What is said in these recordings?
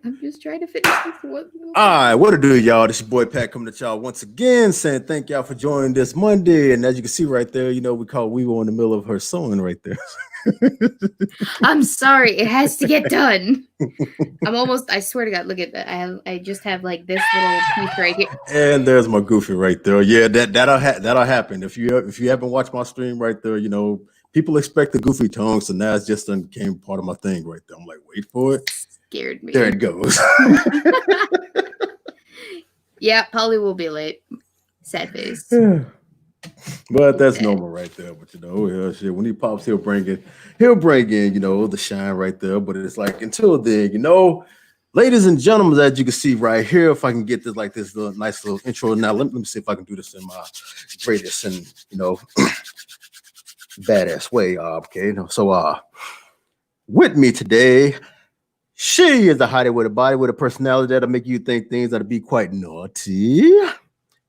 I'm just trying to finish this one. All right, what to do, y'all? This your boy Pat coming to y'all once again, saying thank y'all for joining this Monday. And as you can see right there, we call Weebo in the middle of her sewing right there. I'm sorry, it has to get done. I swear to God, look at that. I just have like this little piece right here. And there's my goofy right there. Yeah, that'll happen. If you haven't watched my stream right there, people expect the goofy tongue, so now it's just became part of my thing right there. I'm like, wait for it. Scared me. There it goes. Yeah, Polly will be late. Sad face. But that's normal right there. But shit, when he pops, he'll bring in, the shine right there. But it's like until then, ladies and gentlemen, as you can see right here, if I can get this little nice little intro now, let me see if I can do this in my greatest and badass way. Okay, so with me today, she is a hottie with a body with a personality that'll make you think things that'll be quite naughty.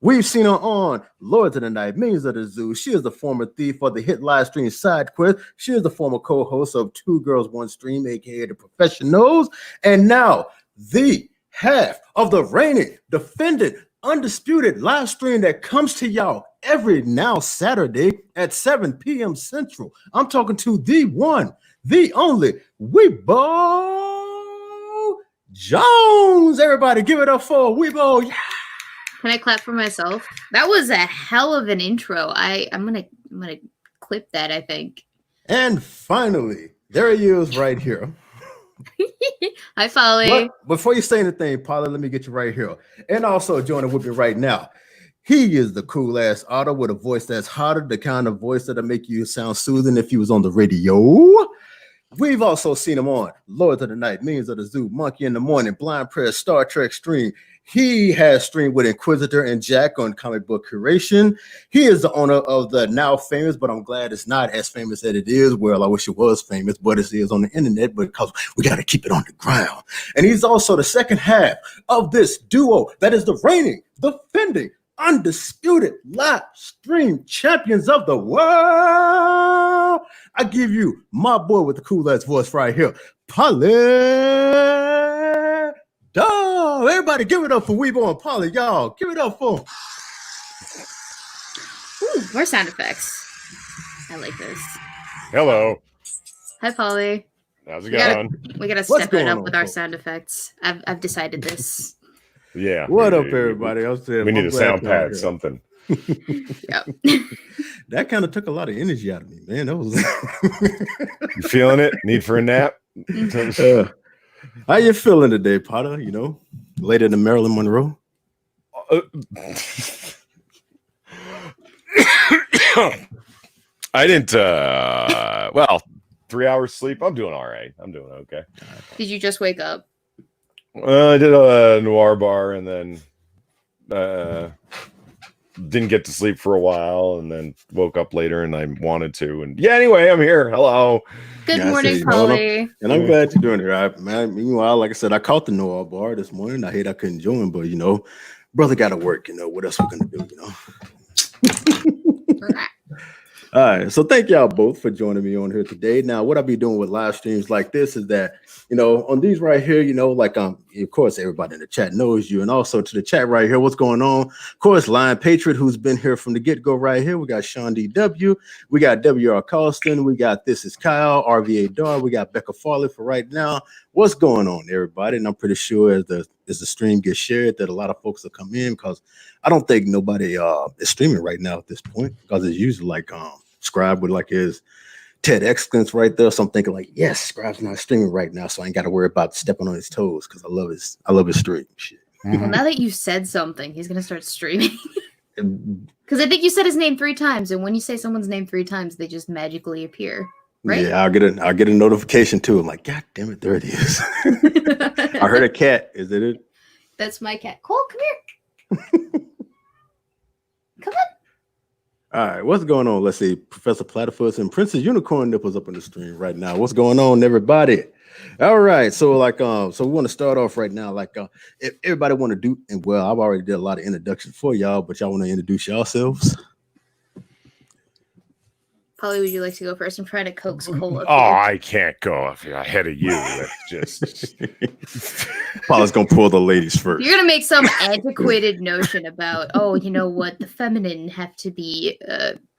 We've seen her on Lords of the Night, Minions of the Zoo. She is the former thief for the hit live stream Side Quest. She is the former co-host of Two Girls One Stream, aka The Professionals, and now the half of the reigning, defended, undisputed live stream that comes to y'all every now Saturday at 7 p.m. Central. I'm talking to the one, the only Weebo Jones. Everybody, give it up for Weebo. Yeah. Can I clap for myself? That was a hell of an intro. I'm gonna clip that, I think. And finally, there he is right here. Hi, Polly. But before you say anything, Polly, let me get you right here. And also joining with me right now, he is the cool ass otter with a voice that's hotter, the kind of voice that'll make you sound soothing if he was on the radio. We've also seen him on Lords of the Night, Minions of the Zoo, Monkey in the Morning, Blind Prayer, Star Trek Stream. He has streamed with Inquisitor and Jack on Comic Book Curation. He is the owner of the now famous, but I'm glad it's not as famous as it is. Well, I wish it was famous, but it is on the internet because we got to keep it on the ground. And he's also the second half of this duo that is the reigning, defending, undisputed live stream champions of the world. I give you my boy with the cool ass voice right here, PolyDub. Everybody give it up for Weebo and Polly, y'all. Give it up for them. Ooh, more sound effects. I like this. Hello. Hi, Polly. How's it going? We gotta step it up with our sound effects. I've decided this. Yeah. What up, everybody? We need a sound pad, something. Yep. That kind of took a lot of energy out of me, man. That was You feeling it? Need for a nap? How you feeling today, Potter? Later than Marilyn Monroe. I didn't. 3 hours sleep. I'm doing all right. I'm doing okay. Did you just wake up? I did a noir bar and then didn't get to sleep for a while and then woke up later and I wanted to. And yeah, anyway, I'm here. Hello. Good morning, Polly. And I'm glad you're doing it. Right, man. Meanwhile, like I said, I caught the noir bar this morning. I hate I couldn't join, but brother got to work. What else we're gonna do? All right, so thank y'all both for joining me on here today. Now, what I'll be doing with live streams like this is that, on these right here, of course, everybody in the chat knows you, and also to the chat right here, what's going on? Of course, Lion Patriot, who's been here from the get-go right here. We got Sean DW, we got WR Carlston, we got This Is Kyle, RVA Dar, we got Becca Farley for right now. What's going on, everybody? And I'm pretty sure as the stream gets shared that a lot of folks will come in because I don't think nobody is streaming right now at this point because it's usually like Scribe with like his TEDx right there. So I'm thinking like, yes, Scribe's not streaming right now, so I ain't got to worry about stepping on his toes because I love his stream. Shit. Well, now that you said something, he's gonna start streaming. Because I think you said his name 3 times, and when you say someone's name 3 times, they just magically appear. Right? Yeah, I'll get a notification too. I'm like, God damn it, there it is. I heard a cat. Is it? That's my cat. Cole, come here. Come on. All right, what's going on? Let's see, Professor Platypus and Princess Unicorn Nipples up on the stream right now. What's going on, everybody? All right, so so we want to start off right now. If everybody want to do, and well, I've already did a lot of introductions for y'all, but y'all want to introduce yourselves? Polly, would you like to go first? I'm trying to coax Cole up Oh, here. I can't go up ahead of you. That's just. Paula's gonna pull the ladies first. You're gonna make some antiquated notion about, oh, you know what, the feminine have to be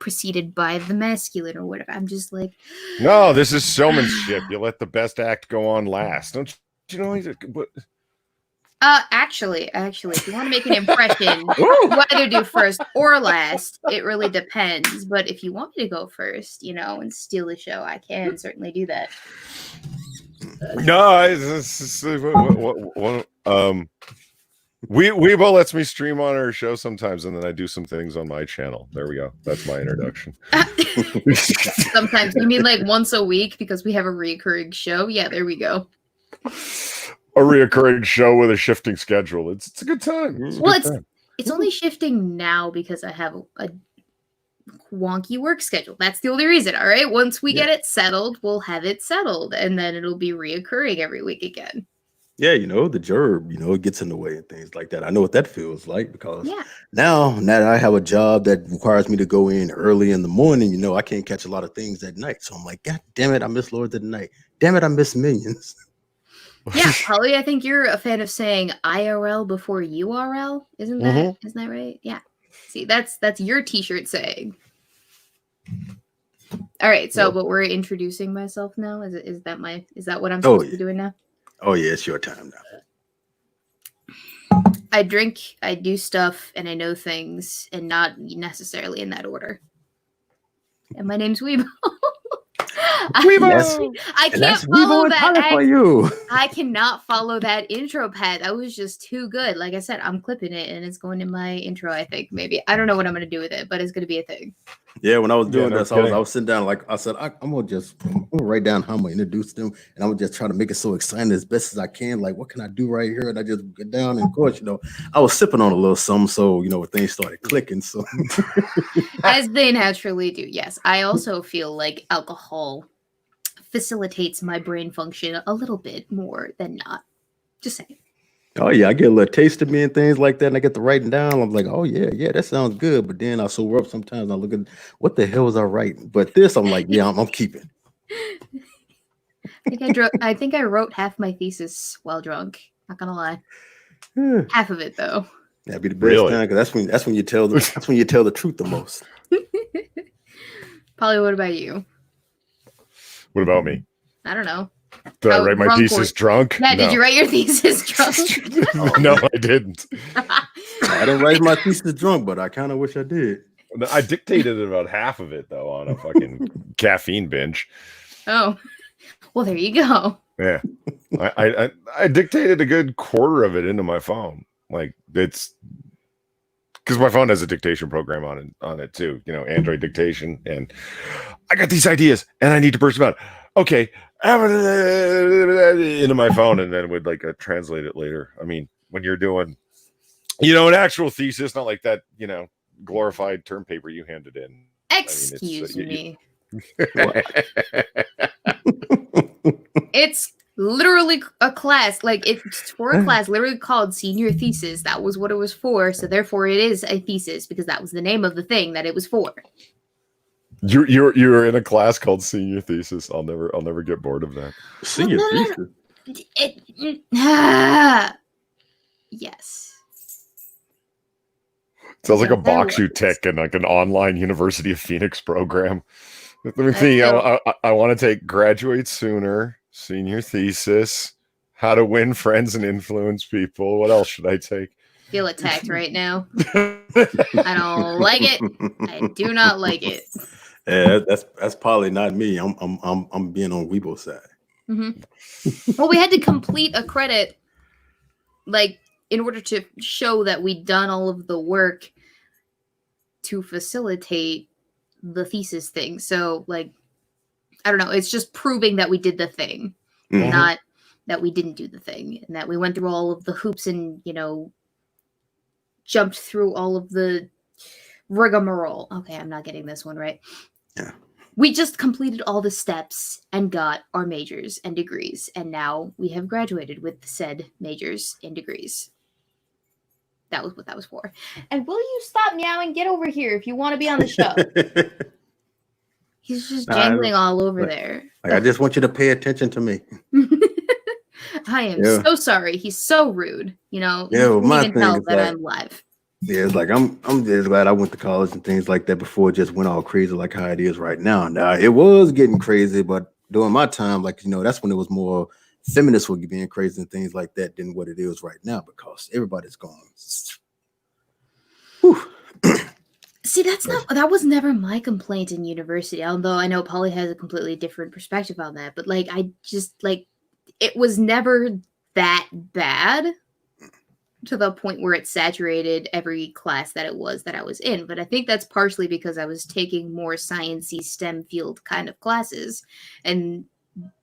preceded by the masculine or whatever. I'm just like, No, this is showmanship. You let the best act go on last. Don't you know? actually, if you want to make an impression, you either do first or last. It really depends. But if you want me to go first, you know, and steal the show, I can certainly do that. No, Weebo lets me stream on our show sometimes, and then I do some things on my channel. There we go. That's my introduction. Sometimes. You mean like once a week because we have a recurring show? Yeah, there we go. A reoccurring show with a shifting schedule. It's a good time. It's only shifting now because I have a wonky work schedule. That's the only reason. All right. Once we get it settled, we'll have it settled, and then it'll be reoccurring every week again. Yeah, you know, the gerb, you know, it gets in the way and things like that. I know what that feels like because now that I have a job that requires me to go in early in the morning, you know, I can't catch a lot of things at night. So I'm like, God damn it, I miss Lords of the Night. Damn it, I miss Minions. Yeah, Polly, I think you're a fan of saying IRL before URL. Isn't that right? Yeah. See, that's your t-shirt saying. All right, so but we're introducing myself now. Is that what I'm supposed to be doing now? Oh yeah, it's your time now. I drink, I do stuff, and I know things, and not necessarily in that order. And my name's Weebo. I can't follow that. For you. I cannot follow that intro, Pat. That was just too good. Like I said, I'm clipping it, and it's going in my intro. I think maybe I don't know what I'm going to do with it, but it's going to be a thing. Yeah, when I was doing this, I was sitting down. Like I said, I'm gonna write down how I'm gonna introduce them, and I'm gonna just try to make it so exciting as best as I can. Like, what can I do right here? And I just get down, and of course, you know, I was sipping on a little something, so you know, things started clicking. So, as they naturally do. Yes, I also feel like alcohol facilitates my brain function a little bit more than not. Just saying. Oh yeah, I get a little taste of me and things like that, and I get to writing down. I'm like, oh yeah, that sounds good. But then I sober up sometimes. I look at what the hell was I writing? But this, I'm like, yeah, I'm keeping. I think I wrote half my thesis while drunk. Not gonna lie, half of it though. That'd be the best time because that's when you tell the truth the most. Polly, what about you? What about me? I don't know. Did I write my thesis drunk? Yeah, did you write your thesis drunk? No, I didn't. I didn't write my thesis drunk, but I kind of wish I did. I dictated about half of it though on a fucking caffeine binge. Oh, well, there you go. Yeah, I dictated a good quarter of it into my phone. Like it's because my phone has a dictation program on it too. You know, Android dictation, and I got these ideas and I need to burst them out. Okay, into my phone, and then would like translate it later. I mean, when you're doing, you know, an actual thesis, not like that, you know, glorified term paper you handed in. Excuse me. It's literally a class, like it's for a class literally called senior thesis. That was what it was for, so therefore it is a thesis because that was the name of the thing that it was for. You're in a class called senior thesis. I'll never get bored of that. Senior thesis. Yes. Sounds like a box you tick in like an online University of Phoenix program. Let me see. I want to take graduate sooner, senior thesis, how to win friends and influence people. What else should I take? Feel attacked right now. I don't like it. I do not like it. Yeah, that's probably not me. I'm being on Weebo's side. Mm-hmm. Well, we had to complete a credit, like in order to show that we'd done all of the work to facilitate the thesis thing. So, like, I don't know. It's just proving that we did the thing, not that we didn't do the thing, and that we went through all of the hoops and, you know, jumped through all of the rigmarole. Okay, I'm not getting this one right. Yeah. We just completed all the steps and got our majors and degrees, and now we have graduated with said majors and degrees. That was what that was for. And will you stop meowing? Get over here if you want to be on the show. He's just Nah, jangling all over like- there. Like, I just want you to pay attention to me. I am Yeah. so sorry. He's so rude. You know, Yeah, well, you my can't even thing tell is that like- I'm live. Yeah, it's like I'm just glad I went to college and things like that before it just went all crazy like how it is right now. Now it was getting crazy, but during my time, like that's when it was more feminists were being crazy and things like that than what it is right now because everybody's going. Whew. See, that was never my complaint in university, although I know Polly has a completely different perspective on that. But like I just like it was never that bad to the point where it saturated every class that I was in. But I think that's partially because I was taking more sciencey STEM field kind of classes, and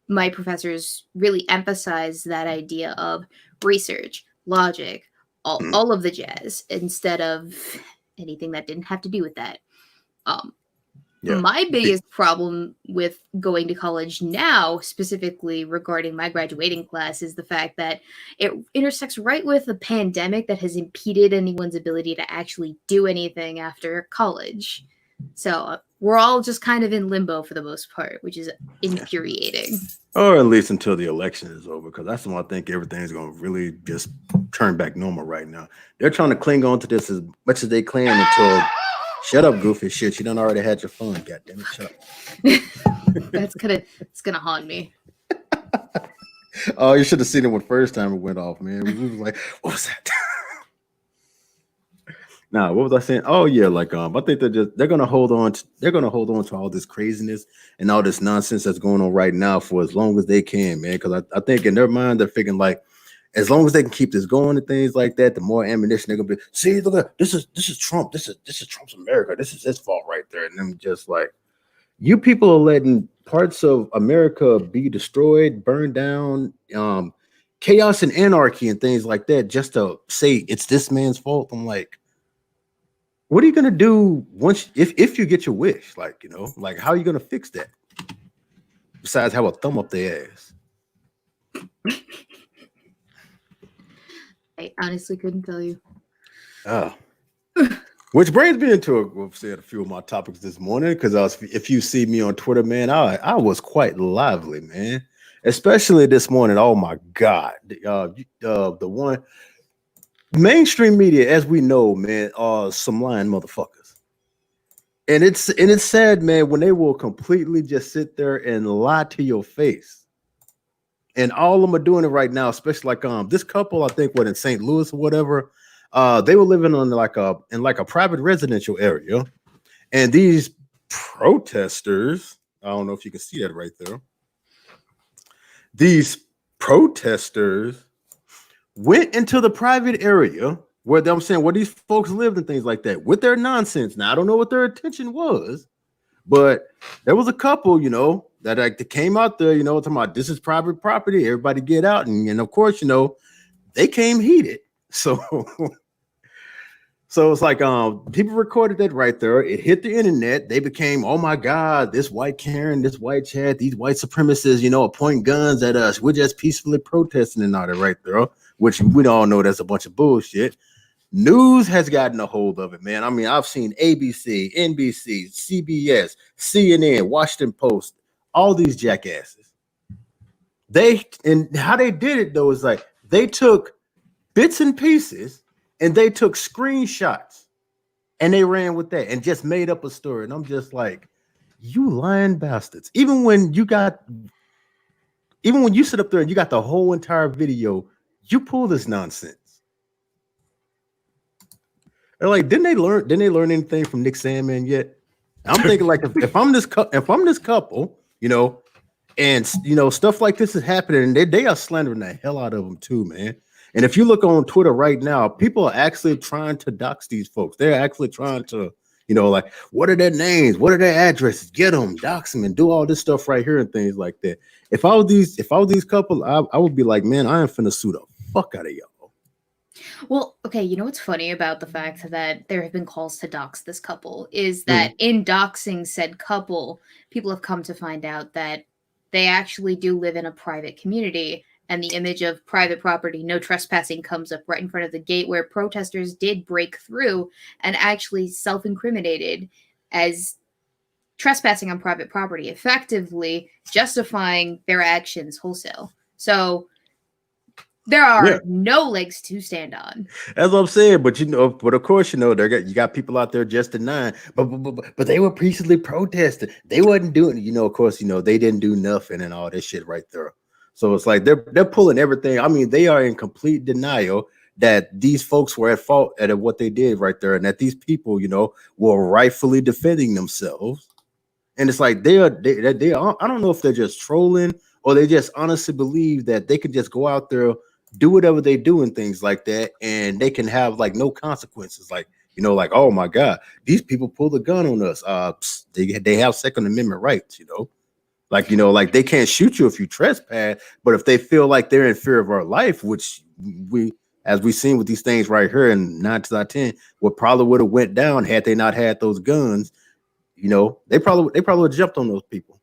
my professors really emphasized that idea of research, logic, all of the jazz, instead of anything that didn't have to do with that. Yeah. My biggest problem with going to college now, specifically regarding my graduating class, is the fact that it intersects right with a pandemic that has impeded anyone's ability to actually do anything after college. So we're all just kind of in limbo for the most part, which is infuriating. Or at least until the election is over, because that's when I think everything's going to really just turn back normal right now. They're trying to cling on to this as much as they can until. Shut up, goofy shit. You done already had your fun. God damn it, shut up. It's gonna haunt me. Oh, you should have seen it when first time it went off, man. We was like, what was that? Nah, what was I saying? Oh yeah, like I think they're gonna hold on to all this craziness and all this nonsense that's going on right now for as long as they can, man. Because I think in their mind they're figuring like, as long as they can keep this going and things like that, the more ammunition they're gonna be. See, look at this is Trump. This is Trump's America. This is his fault right there. And I'm just like, you people are letting parts of America be destroyed, burned down, chaos and anarchy and things like that, just to say it's this man's fault. I'm like, what are you gonna do once if you get your wish? Like, like how are you gonna fix that? Besides have a thumb up their ass. I honestly couldn't tell you. Oh. Which brings me into a few of my topics this morning, because if you see me on Twitter, man, I was quite lively, man. Especially this morning. Oh my God. The one mainstream media, as we know, man, are some lying motherfuckers. And it's sad, man, when they will completely just sit there and lie to your face. And all of them are doing it right now, especially like this couple, I think, in St. Louis or whatever. They were living on in a private residential area, and these protesters, I don't know if you can see that right there. These protesters went into the private area where these folks lived and things like that with their nonsense. Now I don't know what their intention was, but there was a couple, that came out there, talking about this is private property. Everybody get out, and of course, they came heated. So it's like people recorded that right there. It hit the internet. They became, oh my God, this white Karen, this white Chad, these white supremacists, are pointing guns at us. We're just peacefully protesting and all that right there, which we all know that's a bunch of bullshit. News has gotten a hold of it, man. I mean, I've seen ABC, NBC, CBS, CNN, Washington Post, all these jackasses. And how they did it though is like they took bits and pieces and they took screenshots and they ran with that and just made up a story. And I'm just like, you lying bastards. Even when you sit up there and you got the whole entire video, you pull this nonsense. They're like, didn't they learn anything from Nick Sandman yet? I'm thinking like if I'm this couple, and stuff like this is happening, and they are slandering the hell out of them too, man. And if you look on Twitter right now, people are actually trying to dox these folks. They're actually trying to, like, what are their names? What are their addresses? Get them, dox them, and do all this stuff right here and things like that. If I was these couple, I would be like, man, I am finna sue the fuck out of y'all. Well, okay, you know what's funny about the fact that there have been calls to dox this couple is that in doxing said couple, people have come to find out that they actually do live in a private community, and the image of private property, no trespassing, comes up right in front of the gate where protesters did break through and actually self-incriminated as trespassing on private property, effectively justifying their actions wholesale. So there are no legs to stand on. That's what I'm saying. But but of course, you got people out there just denying. But they were peacefully protesting. They wasn't doing, of course, they didn't do nothing and all this shit right there. So it's like they're pulling everything. I mean, they are in complete denial that these folks were at fault at what they did right there, and that these people, were rightfully defending themselves. And it's like they are. I don't know if they're just trolling or they just honestly believe that they can just go out there, do whatever they do and things like that, and they can have like no consequences. Like, like, oh my God, these people pulled a gun on us. They have Second Amendment rights, like, like they can't shoot you if you trespass, but if they feel like they're in fear of our life, which as we've seen with these things right here in 9 to 10, what probably would have went down had they not had those guns, they probably would have jumped on those people.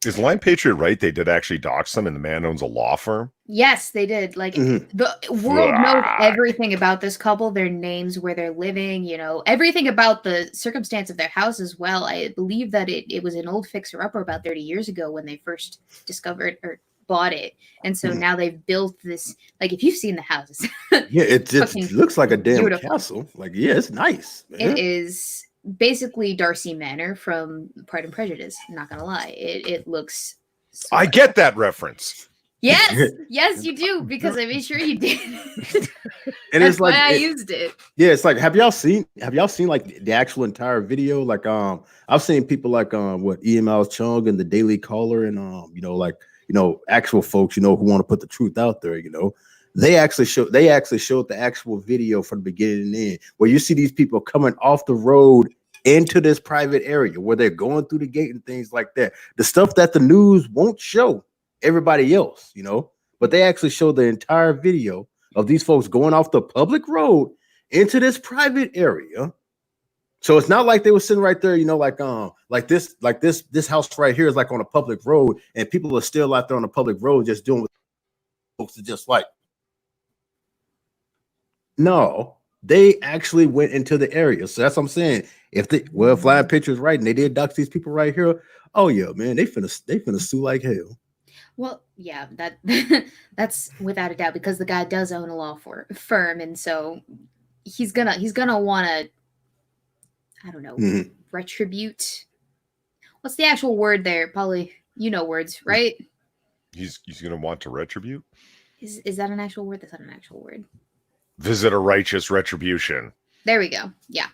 Is Line Patriot right? They did actually dox them, and the man owns a law firm. Yes, they did. Like the world knows everything about this couple, their names, where they're living, everything about the circumstance of their house as well. I believe that it was an old fixer-upper about 30 years ago when they first discovered or bought it. And so now they've built this, like, if you've seen the houses. Yeah, it looks like a damn castle. Like, yeah, it's nice, man. It is basically Darcy Manor from Pride and Prejudice. I'm not gonna lie, it looks. I get that reference. Yes, you do, because I made sure you did. And that's why I used it. Yeah, it's like, have y'all seen like the actual entire video? Like, I've seen people like what EML Chung and the Daily Caller and actual folks who want to put the truth out there. They actually showed the actual video from the beginning and end, where you see these people coming off the road into this private area where they're going through the gate and things like that. The stuff that the news won't show everybody else, but they actually show the entire video of these folks going off the public road into this private area. So it's not like they were sitting right there, like this house right here is like on a public road, and people are still out there on the public road just doing what folks are just like. No, they actually went into the area. So that's what I'm saying. If Flying Pictures right and they did dox these people right here, oh yeah, man, they finna sue like hell. Well, yeah, that's without a doubt, because the guy does own a law firm, and so he's gonna want to, I don't know, retribute. What's the actual word there, Polly? You know words, right? He's gonna want to retribute. Is that an actual word? That's not an actual word. Visit a righteous retribution. There we go. Yeah.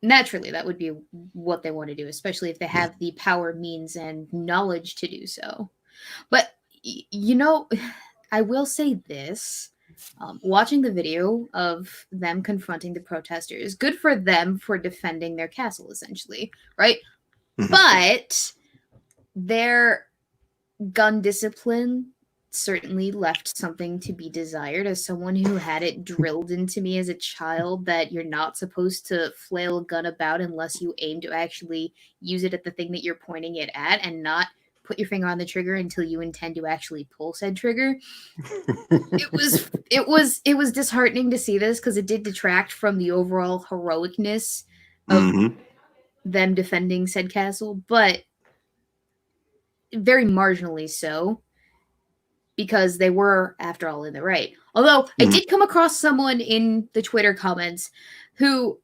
Naturally, that would be what they want to do, especially if they have the power, means, and knowledge to do so. But, I will say this. Watching the video of them confronting the protesters, good for them for defending their castle, essentially, right? But their gun discipline certainly left something to be desired. As someone who had it drilled into me as a child that you're not supposed to flail a gun about unless you aim to actually use it at the thing that you're pointing it at, and not put your finger on the trigger until you intend to actually pull said trigger. It was disheartening to see this, because it did detract from the overall heroicness of them defending said castle, but very marginally so, because they were, after all, in the right. Although I did come across someone in the Twitter comments who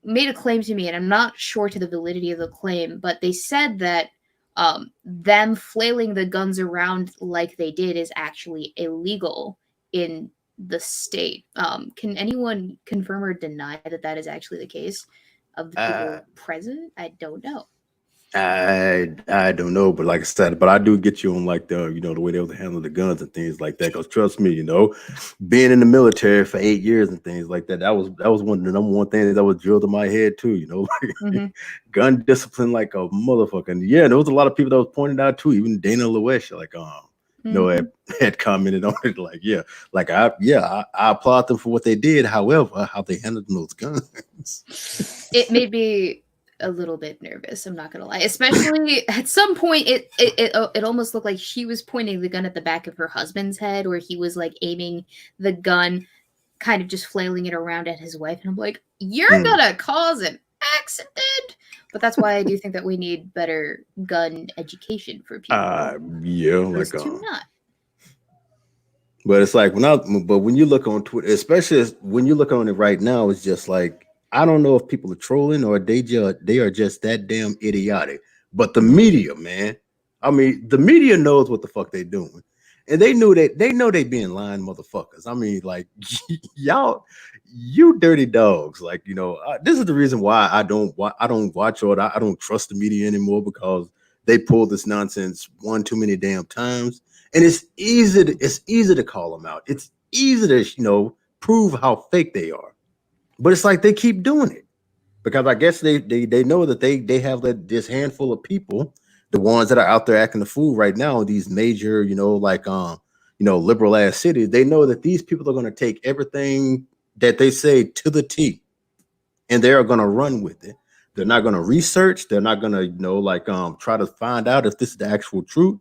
made a claim to me, and I'm not sure to the validity of the claim, but they said that them flailing the guns around like they did is actually illegal in the state. Can anyone confirm or deny that that is actually the case of the people present? I don't know. I don't know, but like I said, but I do get you on like the the way they was handling the guns and things like that. Because trust me, being in the military for 8 years and things like that, that was one of the number one things that was drilled in my head too. Gun discipline like a motherfucker. And yeah, there was a lot of people that was pointed out too. Even Dana Loesch, like had commented on it. Like I applaud them for what they did. However, how they handled those guns, it made me a little bit nervous, I'm not gonna lie. Especially at some point, it almost looked like she was pointing the gun at the back of her husband's head, or he was like aiming the gun, kind of just flailing it around at his wife. And I'm like, you're gonna cause an accident. But that's why I do think that we need better gun education for people. Yeah, Those like two not. but it's like when you look on Twitter, especially when you look on it right now, it's just like I don't know if people are trolling or they are just that damn idiotic. But the media, man, I mean, the media knows what the fuck they doing, and they know they being lying motherfuckers. I mean, like y'all, you dirty dogs. Like this is the reason why I don't watch or I don't trust the media anymore because they pull this nonsense one too many damn times. And it's easy to call them out. It's easy to prove how fake they are. But it's like they keep doing it because I guess they know that they have this handful of people, the ones that are out there acting the fool right now in these major liberal ass cities. They know that these people are going to take everything that they say to the T, and they are going to run with it. They're not going to research. They're not going to try to find out if this is the actual truth.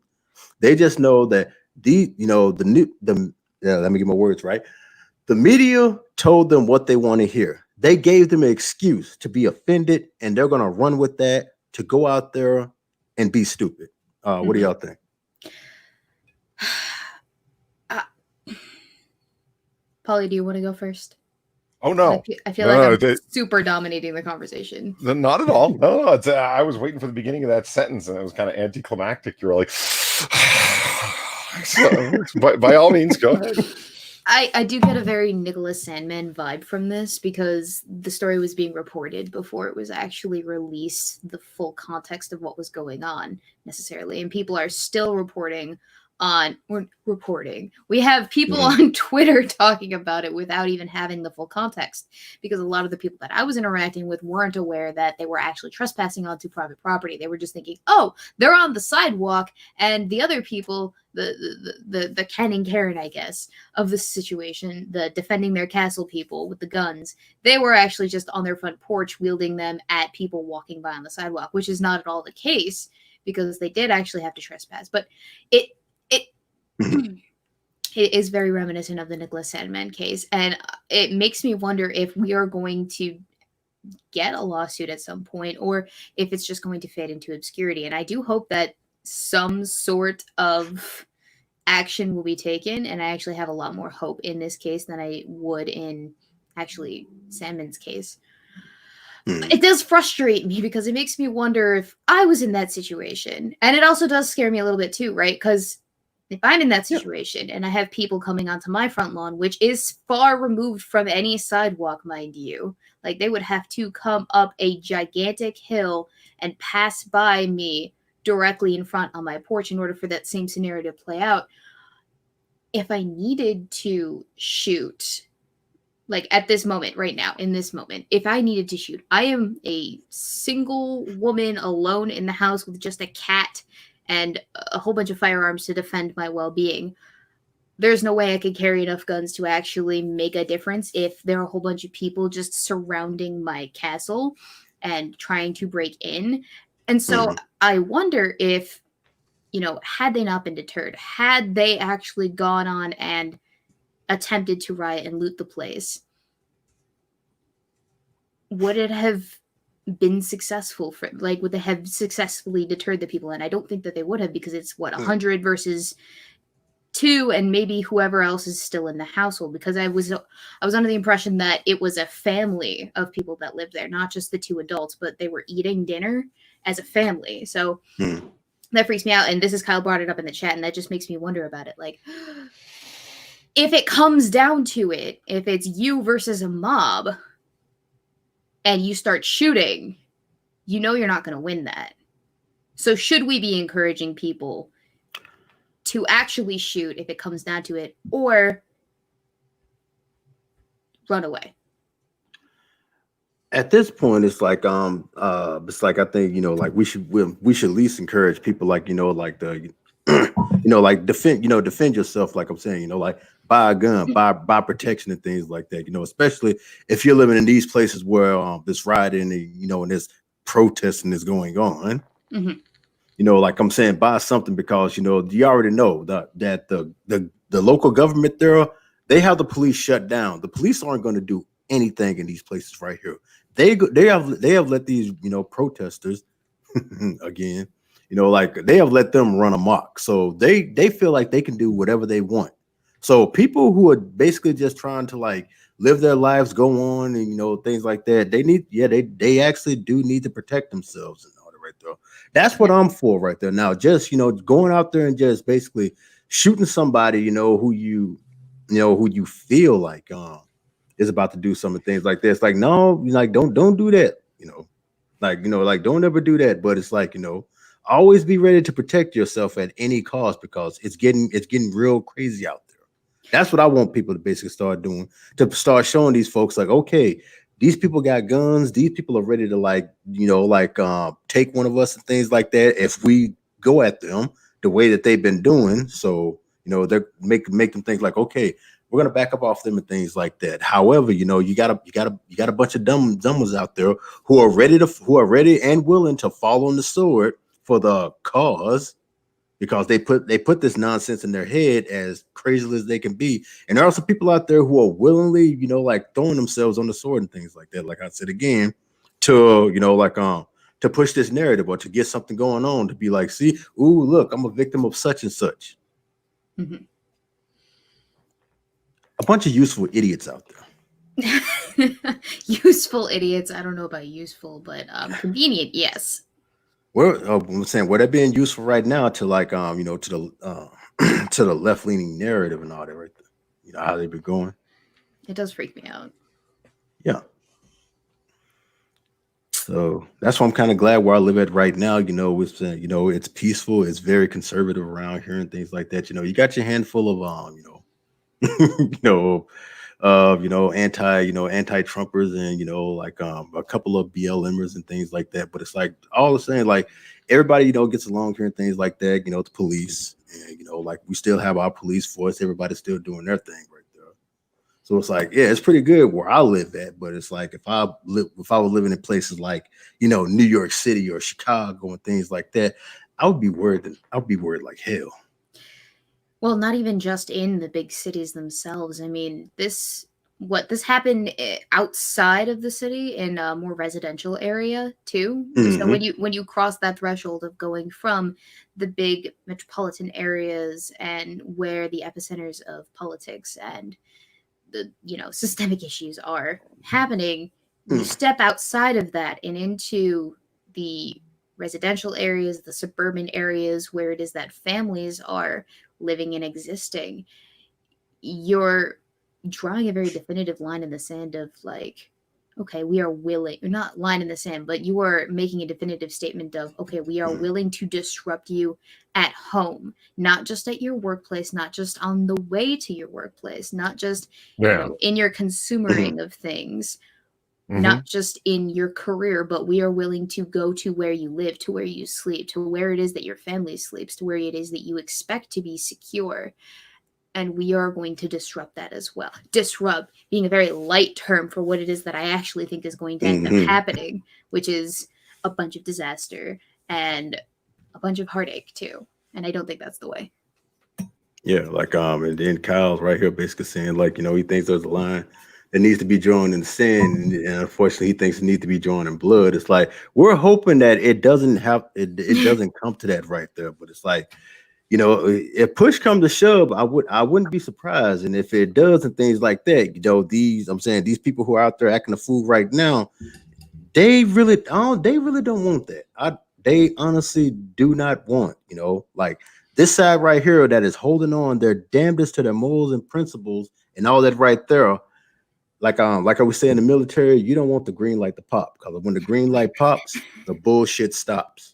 They just know that let me get my words right. The media told them what they want to hear. They gave them an excuse to be offended, and they're going to run with that to go out there and be stupid. What do y'all think? Polly, do you want to go first? Oh no! I feel like I'm super dominating the conversation. Not at all. No. It's, I was waiting for the beginning of that sentence, and it was kind of anticlimactic. You were like, so, by all means, go ahead. I do get a very Nicholas Sandman vibe from this because the story was being reported before it was actually released, the full context of what was going on necessarily, and people are still reporting. We have people on Twitter talking about it without even having the full context because a lot of the people that I was interacting with weren't aware that they were actually trespassing onto private property. They were just thinking, oh, they're on the sidewalk, and the other people, the Ken and Karen, I guess, of the situation, the defending their castle people with the guns, they were actually just on their front porch wielding them at people walking by on the sidewalk, which is not at all the case because they did actually have to trespass. But it is very reminiscent of the Nicholas Sandman case, and it makes me wonder if we are going to get a lawsuit at some point or if it's just going to fade into obscurity. And I do hope that some sort of action will be taken, and I actually have a lot more hope in this case than I would in actually Sandman's case. It does frustrate me because it makes me wonder if I was in that situation, and it also does scare me a little bit too, right? Because if I'm in that situation and I have people coming onto my front lawn, which is far removed from any sidewalk, mind you, like they would have to come up a gigantic hill and pass by me directly in front on my porch in order for that same scenario to play out. If I needed to shoot, like at this moment, right now, in this moment, if I needed to shoot, I am a single woman alone in the house with just a cat and a whole bunch of firearms to defend my well-being. There's no way I could carry enough guns to actually make a difference if there are a whole bunch of people just surrounding my castle and trying to break in. And so I wonder if, had they not been deterred, had they actually gone on and attempted to riot and loot the place, would it have been successful would they have successfully deterred the people? And I don't think that they would have, because it's 100 versus 2 and maybe whoever else is still in the household, because I was under the impression that it was a family of people that lived there, not just the 2 adults, but they were eating dinner as a family. So that freaks me out. And this is Kyle brought it up in the chat, and that just makes me wonder about it. Like, if it comes down to it, if it's you versus a mob and you start shooting, you're not going to win that. So should we be encouraging people to actually shoot if it comes down to it, or run away? At this point, it's like I think we should at least encourage people defend yourself, like I'm saying, like buy a gun, buy protection and things like that, especially if you're living in these places where this rioting and this protesting is going on. Like I'm saying, buy something, because you already know that the local government there, they have the police shut down. The police aren't going to do anything in these places right here. they have let these protesters again, like they have let them run amok. So they feel like they can do whatever they want. So people who are basically just trying to like live their lives, go on, and things like that, they actually do need to protect themselves and all that right there. That's what I'm for right there. Now, just going out there and just basically shooting somebody, who you feel like is about to do some of the things like this. Like, no, like don't do that, like don't ever do that. But it's like, always be ready to protect yourself at any cost, because it's getting real crazy out there. That's what I want people to basically start doing, to start showing these folks like, okay, these people got guns, these people are ready to take one of us and things like that if we go at them the way that they've been doing. So they're make them think like, okay, we're gonna back up off them and things like that. However, you got a bunch of dumbers out there who are ready and willing to fall on the sword for the cause, because they put this nonsense in their head, as crazy as they can be. And there are also people out there who are willingly, like throwing themselves on the sword and things like that. Like I said again, to to push this narrative or to get something going on, to be like, see, ooh, look, I'm a victim of such and such. Mm-hmm. A bunch of useful idiots out there. Useful idiots. I don't know about useful, but convenient, yes. I'm saying, they're being useful right now to like to the to the left leaning narrative and all that right there. How they've been going. It does freak me out. Yeah. So that's why I'm kind of glad where I live at right now. It's it's peaceful, it's very conservative around here and things like that. You got your handful of anti-Trumpers and a couple of BLMers and things like that. But it's like all the same, like everybody gets along here and things like that. The police, and like we still have our police force. Everybody's still doing their thing right there. So it's like, yeah, it's pretty good where I live at. But it's like if I was living in places like New York City or Chicago and things like that, I would be worried. I'd be worried like hell. Well, not even just in the big cities themselves. I mean, this happened outside of the city in a more residential area too. Mm-hmm. So when you cross that threshold of going from the big metropolitan areas and where the epicenters of politics and the systemic issues are happening, you step outside of that and into the residential areas, the suburban areas where it is that families are living and existing, you're drawing a very definitive line in the sand of like, okay, we are willing, or not line in the sand, but you are making a definitive statement of, okay, we are willing to disrupt you at home, not just at your workplace, not just on the way to your workplace, not just in your consumering of things, not just in your career, but we are willing to go to where you live, to where you sleep, to where it is that your family sleeps, to where it is that you expect to be secure. And we are going to disrupt that as well. Disrupt being a very light term for what it is that I actually think is going to end up happening, which is a bunch of disaster and a bunch of heartache too. And I don't think that's the way. Yeah, like and then Kyle's right here basically saying like, he thinks there's a line that needs to be drawn in sand, and unfortunately he thinks it needs to be drawn in blood. It's like we're hoping that it doesn't come to that right there, but it's like, if push comes to shove, I wouldn't be surprised. And if it does and things like that, these people who are out there acting a fool right now, they really don't want that. They honestly do not want, like this side right here that is holding on their damnedest to their morals and principles and all that right there. Like I was saying in the military, you don't want the green light to pop, because when the green light pops, the bullshit stops.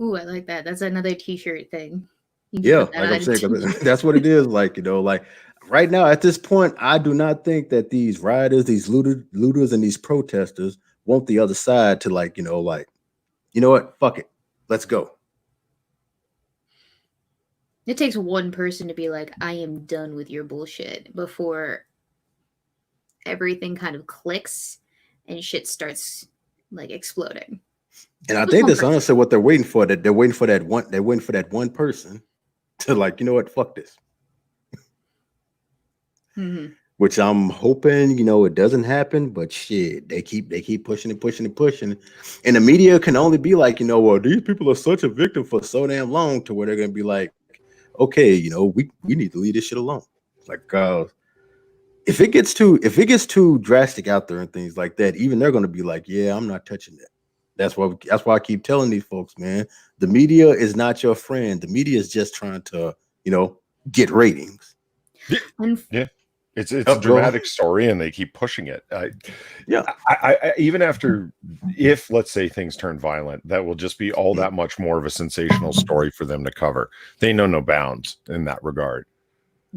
Ooh, I like that. That's another t-shirt thing. Yeah, like I'm saying, that's what it is. Like, like right now at this point, I do not think that these rioters, these looters, and these protesters want the other side to like, you know what? Fuck it. Let's go. It takes one person to be like, I am done with your bullshit, before everything kind of clicks and shit starts like exploding. And I think that's honestly what they're waiting for. That they're waiting for that one person to like, you know what, fuck this. which I'm hoping, it doesn't happen, but shit, they keep pushing and pushing and pushing. And the media can only be like, well, these people are such a victim for so damn long to where they're gonna be like, okay, we need to leave this shit alone. Like if it gets too drastic out there and things like that, even they're gonna be like, yeah, I'm not touching that. That's why I keep telling these folks, man, the media is not your friend. The media is just trying to, get ratings. Yeah. It's a dramatic story, and they keep pushing it. I even after, if let's say things turn violent, that will just be all that much more of a sensational story for them to cover. They know no bounds in that regard.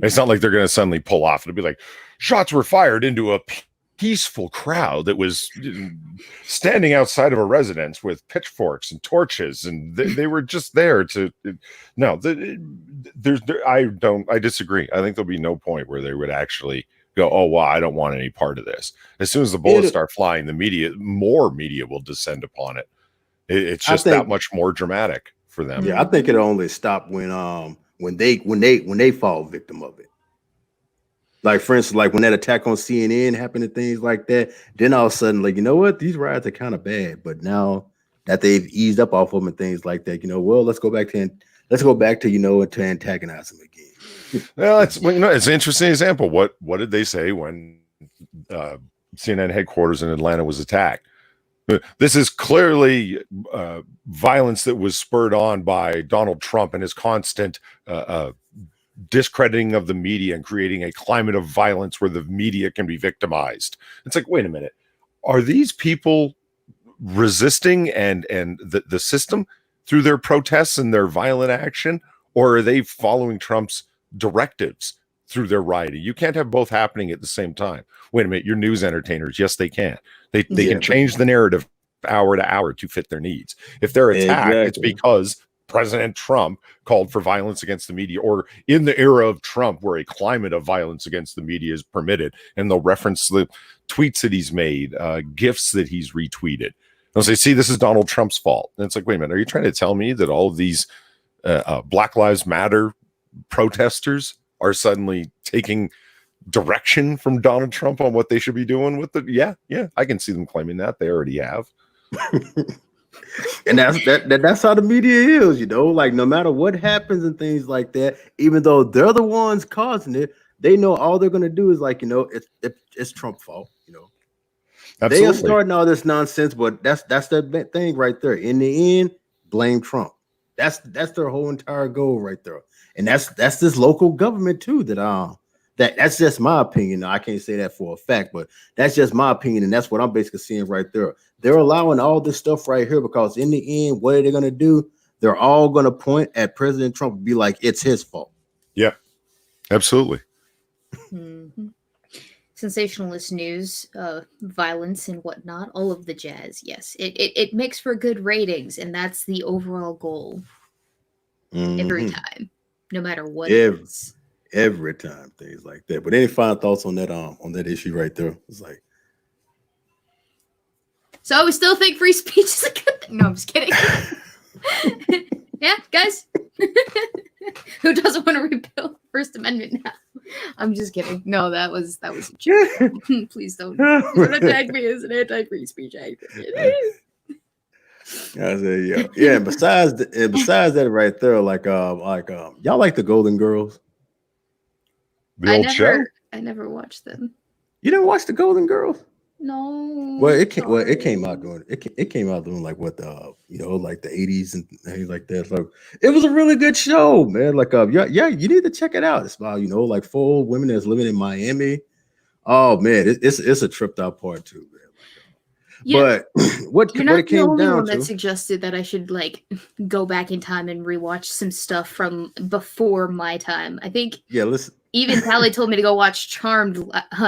It's not like they're going to suddenly pull off. It'll be like shots were fired into a peaceful crowd that was standing outside of a residence with pitchforks and torches, and they were just there to. No, I disagree. I think there'll be no point where they would actually go, oh wow, I don't want any part of this. As soon as the bullets start flying, more media will descend upon it. It's just that much more dramatic for them. Yeah, I think it'll only stop when they fall victim of it. Like, for instance, like when that attack on CNN happened and things like that, then all of a sudden, like, you know what, these riots are kind of bad. But now that they've eased up off of them and things like that, well, let's go back to to antagonize them again. Well, it's an interesting example. What did they say when CNN headquarters in Atlanta was attacked? This is clearly violence that was spurred on by Donald Trump and his constant discrediting of the media and creating a climate of violence where the media can be victimized. It's like, wait a minute, are these people resisting and the system through their protests and their violent action, or are they following Trump's directives through their rioting? You can't have both happening at the same time. Wait a minute, you're news entertainers. Yes, they can. They can change the narrative hour to hour to fit their needs. If they're attacked, it's because President Trump called for violence against the media, or in the era of Trump where a climate of violence against the media is permitted, and they'll reference the tweets that he's made, gifts that he's retweeted. They'll say, see, this is Donald Trump's fault. And it's like, wait a minute, are you trying to tell me that all of these Black Lives Matter protesters are suddenly taking direction from Donald Trump on what they should be doing with it? Yeah, I can see them claiming that. They already have. And that's how the media is, like no matter what happens and things like that, even though they're the ones causing it, they know all they're gonna do is like, it's Trump's fault, Absolutely. They are starting all this nonsense, but that's the thing right there. In the end, blame Trump. That's their whole entire goal right there. And that's this local government too, that's just my opinion. I can't say that for a fact, but that's just my opinion, and that's what I'm basically seeing right there. They're allowing all this stuff right here because in the end, what are they going to do? They're all going to point at President Trump and be like, it's his fault. Yeah, absolutely. Mm-hmm. Sensationalist news, violence and whatnot, all of the jazz. Yes, it makes for good ratings, and that's the overall goal. Every time, no matter what it is. Every time, things like that. But any final thoughts on that issue right there? It's like, so we still think free speech is a good thing. No, I'm just kidding. Yeah, guys. Who doesn't want to repeal the First Amendment now? I'm just kidding. No, that was a joke. Please don't attack me as an anti-free speech activist. Yeah. And besides that, right there, y'all like the Golden Girls? The old show? I never watched them. You didn't watch the Golden Girls? No. Well, it came out during like what like the 80s and things like that. So it was a really good show, man. Like you need to check it out. It's about like 4 women that's living in Miami. Oh man, it's a tripped out part too, man. Yeah. But what it came down to, that suggested that I should go back in time and rewatch some stuff from before my time. I think listen. Even Callie told me to go watch Charmed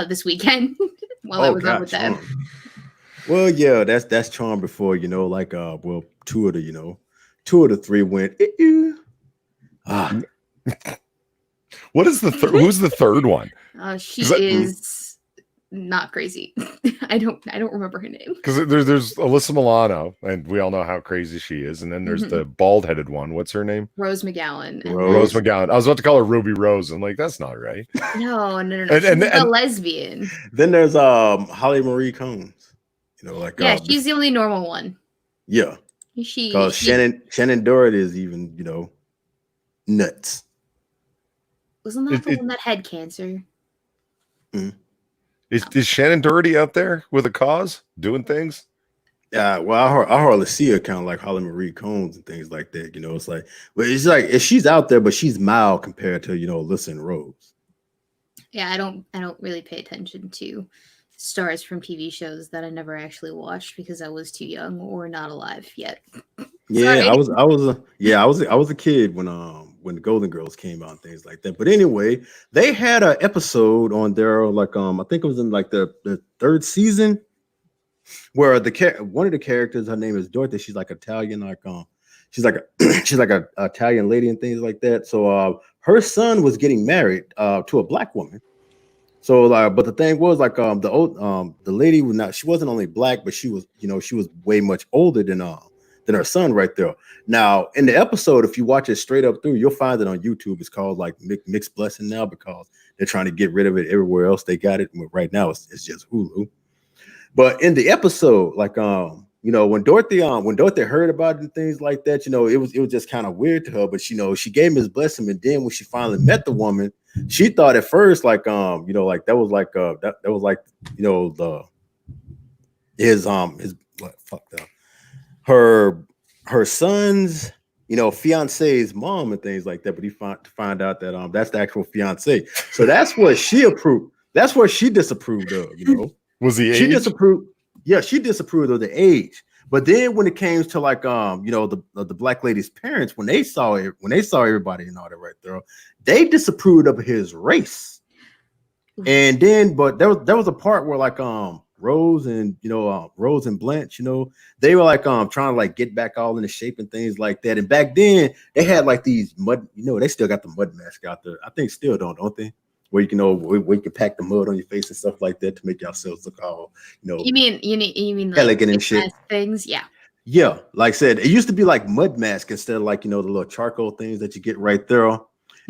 this weekend while I was on with them. Well, yeah, that's Charmed before, 2 of the 3 went. What is the who's the third one? She is not crazy. I don't remember her name. Because there's Alyssa Milano, and we all know how crazy she is. And then there's the bald-headed one. What's her name? Rose McGowan. Rose McGowan. I was about to call her Ruby Rose. I'm like, that's not right. No. And- She's and- a lesbian. Then there's Holly Marie Combs. You know, like Yeah, she's the only normal one. yeah. Because Shannon Doherty is even, you know, nuts. Wasn't that the one that had cancer? Is Shannon Doherty out there with a cause, doing things? Yeah, well, I hardly see her kind of like Holly Marie Combs and things like that. You know, it's like, but it's like if she's out there, but she's mild compared to, you know, Alyssa and Rose. Yeah, I don't really pay attention to stars from TV shows that I never actually watched because I was too young or not alive yet. Yeah, Sorry. I was a kid when the Golden Girls came out and things like that. But anyway, they had an episode on there, like I think it was in like the third season, where one of the characters, her name is Dorothy. She's like Italian, like she's like a Italian lady and things like that. So her son was getting married to a black woman. So like, but the thing was like the lady she wasn't only black, but she was, you know, she was way much older than her son right there. Now in the episode, if you watch it straight up through, you'll find it on YouTube. It's called like Mixed Blessing now because they're trying to get rid of it everywhere else they got it. Right now it's just Hulu. But in the episode, like you know, when Dorothy heard about it and things like that, you know, it was just kind of weird to her. But you know, she gave him his blessing, and then when she finally met the woman, she thought at first like you know, like that was like that was like, you know, his what fucked up her son's, you know, fiance's mom and things like that. But he find out that that's the actual fiance. So that's what she approved. That's what she disapproved of, you know. Was the age? She disapproved. Yeah, she disapproved of the age. But then when it came to like you know, the black lady's parents, when they saw everybody and all that right there, they disapproved of his race. And then, but there was a part where like Rose and, you know, Rose and Blanche, you know, they were like trying to like get back all into shape and things like that. And back then they had like these mud, you know, they still got the mud mask out there. I think still don't they? Where you can where you can pack the mud on your face and stuff like that to make yourselves look all, you know. You mean like elegant and shit things? Yeah. Yeah, like I said, it used to be like mud mask instead of like, you know, the little charcoal things that you get right there.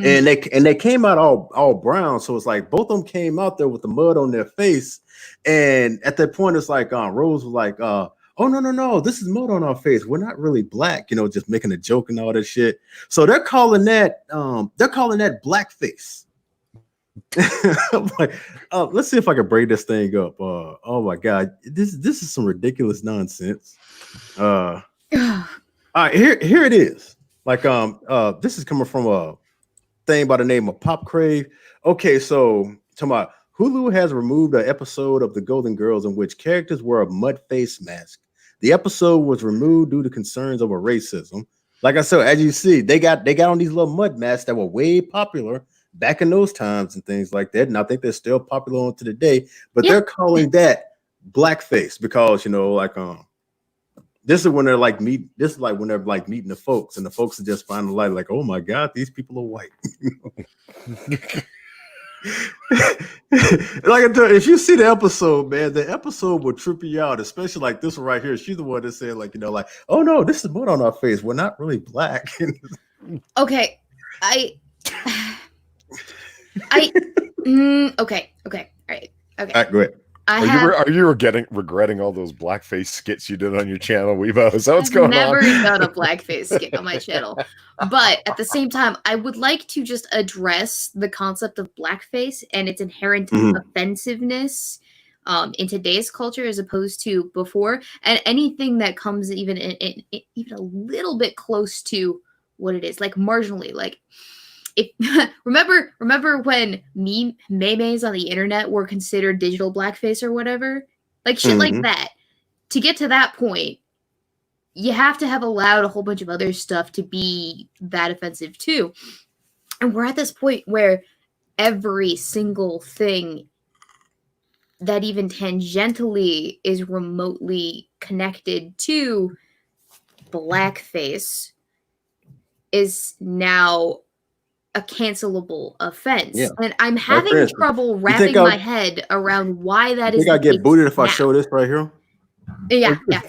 And they came out all brown. So it's like both of them came out there with the mud on their face. And at that point, it's like Rose was like, oh no, this is mud on our face. We're not really black, you know, just making a joke and all that shit. So they're calling that blackface. I'm like, let's see if I can break this thing up. Oh my god, this is some ridiculous nonsense. All right, here it is. Like this is coming from a thing by the name of Pop Crave. Okay, so talking about Hulu has removed an episode of The Golden Girls in which characters wear a mud face mask. The episode was removed due to concerns over racism. Like I said, as you see, they got on these little mud masks that were way popular back in those times and things like that. And I think they're still popular on to the day, but they're calling that blackface because, you know, like this is when they're like meeting the folks, and the folks are just finding light, like, oh my god, these people are white. Like I tell you, if you see the episode, man, the episode will trip you out, especially like this one right here. She's the one that said, like, you know, like, oh no, this is mud on our face. We're not really black. Okay. Okay. All right. Okay. All right, go ahead. Are you regretting all those blackface skits you did on your channel, Weebo? Is that what's going on? I've never done a blackface skit on my channel. But at the same time, I would like to just address the concept of blackface and its inherent offensiveness in today's culture as opposed to before. And anything that comes even even a little bit close to what it is, like marginally, like remember when memes on the internet were considered digital blackface or whatever, like shit like that. To get to that point, you have to have allowed a whole bunch of other stuff to be that offensive too. And we're at this point where every single thing that even tangentially is remotely connected to blackface is now a cancelable offense. Yeah. And I'm Like, for having instance, trouble you think wrapping my head around why that I is think I the get case booted if I now. show this right here. Yeah, yeah.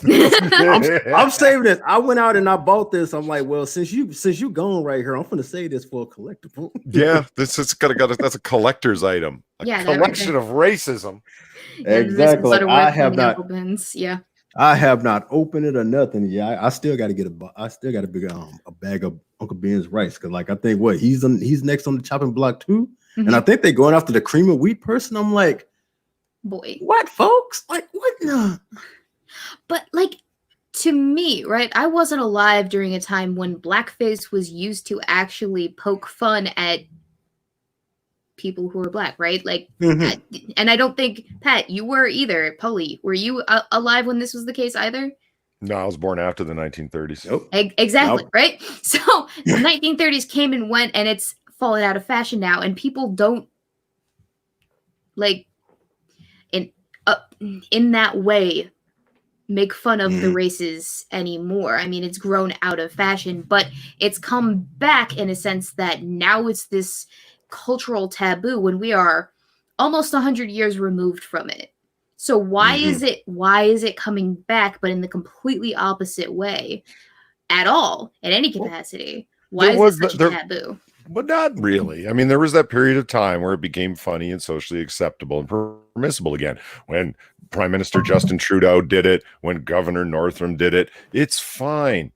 I'm saving this. I went out and I bought this. I'm like, well, since you gone right here, I'm gonna save this for a collectible. Yeah, this is that's a collector's item. A Yeah, that right collection of racism. And this Exactly. Like, Butterworth from the Uncle Ben's. Yeah. I have not opened it or nothing. Yeah, I still got to get I still got to big a bag of Uncle Ben's rice because, like, I think he's next on the chopping block too, and I think they're going after the cream of wheat person. I'm like, boy, what, folks? Like, what? No. But like, to me, right? I wasn't alive during a time when blackface was used to actually poke fun at people who are black, right? Like, and I don't think, Pat, you were either. Polly, were you alive when this was the case either? No, I was born after the 1930s. Nope. Exactly, right? So the 1930s came and went, and it's fallen out of fashion now, and people don't like in that way make fun of the races anymore. I mean, it's grown out of fashion, but it's come back in a sense that now it's this cultural taboo when we are almost 100 years removed from it. So why is it coming back, but in the completely opposite way at all, in any capacity? Why is it such a taboo? But not really. I mean, there was that period of time where it became funny and socially acceptable and permissible again. When Prime Minister Justin Trudeau did it, when Governor Northam did it, it's fine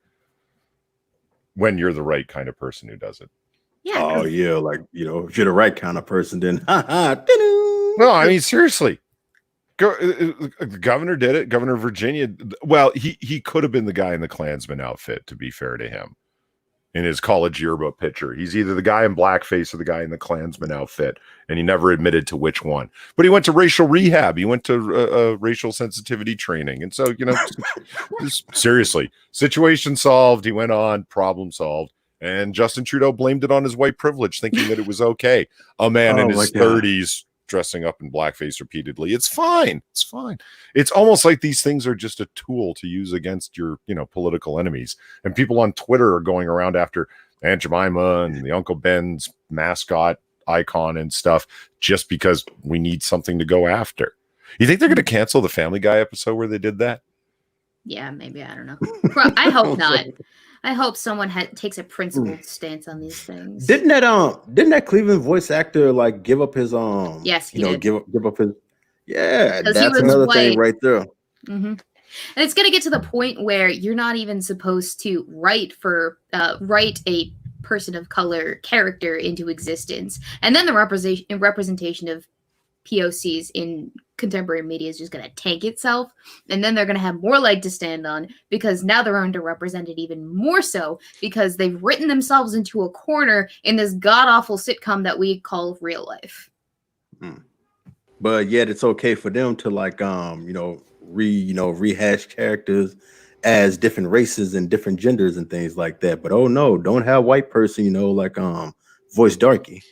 when you're the right kind of person who does it. Yeah. Oh yeah, like, you know, if you're the right kind of person, then no, I mean, seriously. The governor did it. Governor of Virginia. Well, he could have been the guy in the Klansman outfit, to be fair to him. In his college yearbook picture, he's either the guy in blackface or the guy in the Klansman outfit, and he never admitted to which one. But he went to racial rehab. He went to racial sensitivity training, and so, you know, seriously, situation solved. He went on, problem solved, and Justin Trudeau blamed it on his white privilege, thinking that it was okay. A man in his 30s dressing up in blackface repeatedly. It's fine. It's fine. It's almost like these things are just a tool to use against your, you know, political enemies. And people on Twitter are going around after Aunt Jemima and the Uncle Ben's mascot icon and stuff just because we need something to go after. You think they're going to cancel the Family Guy episode where they did that? Yeah, maybe. I don't know. I hope not. I hope someone takes a principled stance on these things. Didn't that Cleveland voice actor like give up his Yes, he did. give up his that's he was another white. thing right there. And it's gonna get to the point where you're not even supposed to write a person of color character into existence, and then the representation of POCs in contemporary media is just going to tank itself, and then they're going to have more leg to stand on because now they're underrepresented even more so because they've written themselves into a corner in this god-awful sitcom that we call real life. But yet it's okay for them to like rehash characters as different races and different genders and things like that. But oh no, don't have white person, voice darky.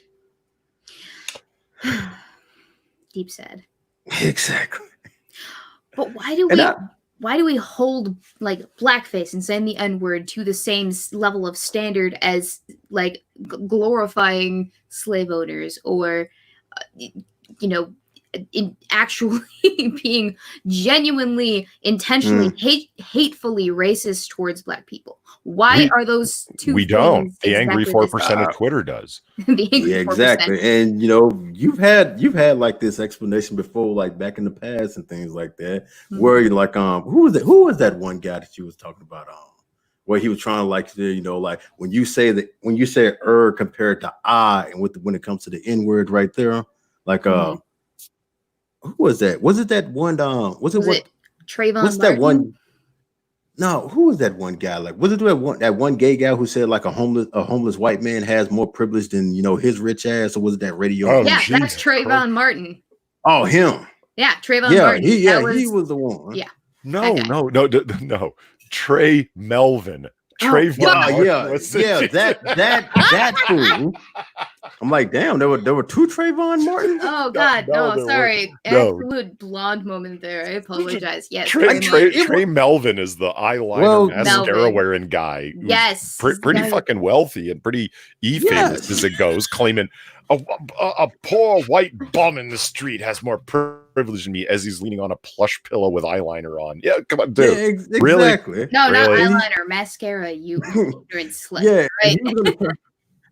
Deep sad. Exactly. But why do we hold like blackface and saying the N-word to the same level of standard as like glorifying slave owners or in actually being genuinely intentionally hatefully racist towards black people? Why are those two we things don't the angry exactly 4% of Twitter does? The angry 4%. Exactly. And you've had like this explanation before, like back in the past and things like that, where you're like who was that one guy that you was talking about where he was trying to like when you say compared to I, and when it comes to the N-word right there, like who was that? Was it that one? Was it Trayvon? What's that one? No, who was that one guy? Like, was it that one gay guy who said like a homeless white man has more privilege than his rich ass, or was it that radio? Oh, yeah, that's Trayvon Martin. Oh, him. Yeah, Trayvon Martin. He was the one. Yeah. No. Trey Melvin. Trayvon Martin yeah, was that fool. I'm like, damn, there were two Trayvon Martins. Oh God, no, no, there sorry. no. Absolute blonde moment there. I apologize. Yes, Trey Melvin is the eyeliner Well, mascara Melvin. wearing guy. Who's Yes, pretty yeah. fucking wealthy and pretty famous Yes. as it goes, claiming a poor white bum in the street has more privilege than me as he's leaning on a plush pillow with eyeliner on. Yeah, come on, dude. Yeah, exactly. No, Really? not eyeliner, mascara. You ignorant slut. Yeah, right.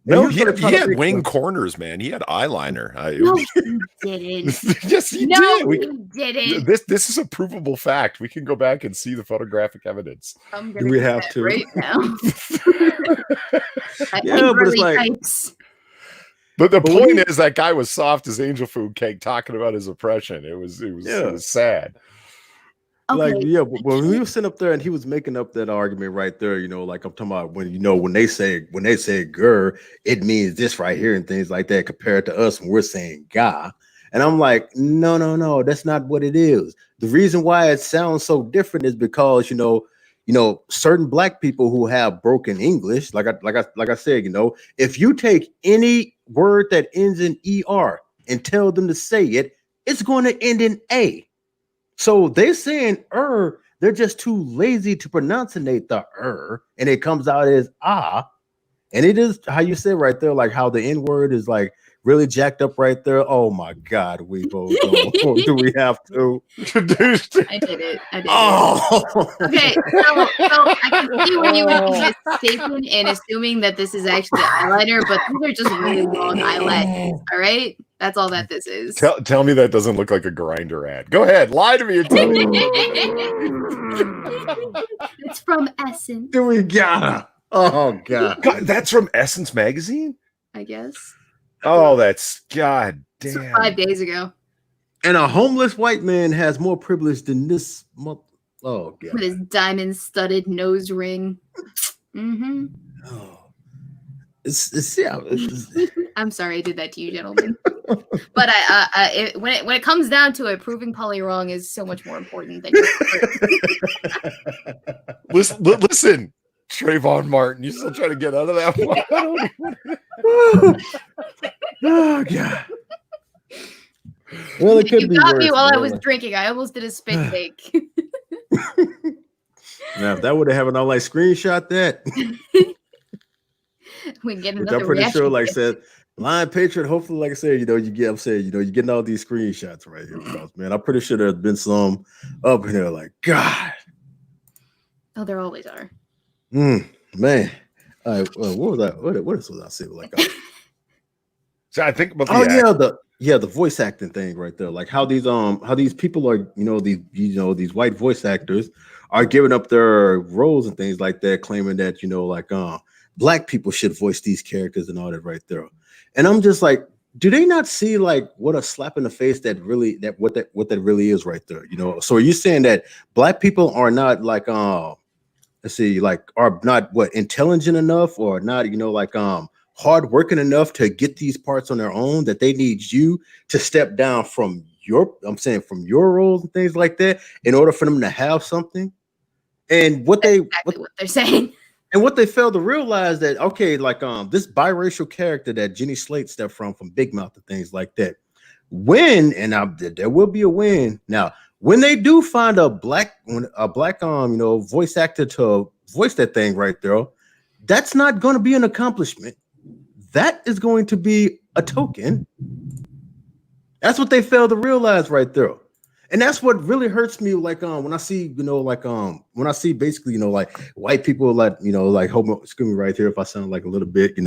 No, he was he gonna had wing corners, man. He had eyeliner. No, he didn't. Yes, he No, did. he didn't. This is a provable fact. We can go back and see the photographic evidence. I'm Do gonna we do have that to? right now. Yeah, but it's like- types. But the But point is that guy was soft as angel food cake talking about his oppression. It was sad. Okay. Like, yeah, but when he was sitting up there and he was making up that argument right there, like I'm talking about when they say "gur," it means this right here and things like that compared to us when we're saying "ga." And I'm like, no, that's not what it is. The reason why it sounds so different is because certain black people who have broken English, like I said, if you take any word that ends in er and tell them to say it, it's going to end in a. So they're saying they're just too lazy to pronunciate the and it comes out as ah. And it is how you said right there, like how the N-word is like really jacked up right there. Oh my God, Weebo, do we have to? I did it. Oh, Okay, so I can see when you would be mistaken and assuming that this is actually eyeliner, but these are just really long eyelashes. All right, that's all that this is. Tell me that doesn't look like a grinder ad. Go ahead, lie to me. And tell me. It's from Essence, do we gotta? Oh God, that's from Essence magazine. I guess. Oh, that's God It's damn. 5 days ago. and a homeless white man has more privilege than this month. Oh God, With his diamond-studded nose ring. Mm-hmm. oh. It's I'm sorry I did that to you, gentlemen. But when it comes down to it, proving Polly wrong is so much more important than Listen, Trayvon Martin, you still trying to get out of that one? Oh God. Well, it could you be got worse, me while I man. was drinking. I almost did a spit take. Now, if that would have happened, I like screenshot that. We can get Which another I'm pretty sure, reaction. like I said, Lion Patriot. Hopefully, like I said, you're getting all these screenshots right here. Because, man, I'm pretty sure there's been some up in there. Like, God, Oh, there always are. man. All right, what was that? What else was I saying? Like, So I think about the voice acting thing right there. Like how these people are, these white voice actors are giving up their roles and things like that, claiming that black people should voice these characters and all that right there. And I'm just like, do they not see like what a slap in the face what that really is right there? So are you saying that black people are not like let's see, like are not intelligent enough or not, hard working enough to get these parts on their own, that they need you to step down from your roles and things like that in order for them to have something? And what they're saying. And what they fail to realize that, okay, like this biracial character that Jenny Slate stepped from Big Mouth and things like that, there will be a win. Now, when they do find a black voice actor to voice that thing right there, that's not going to be an accomplishment. That is going to be a token. That's what they fail to realize right there. And that's what really hurts me, like when I see, when I see basically, like white people, like excuse me right here if I sound like a little bit,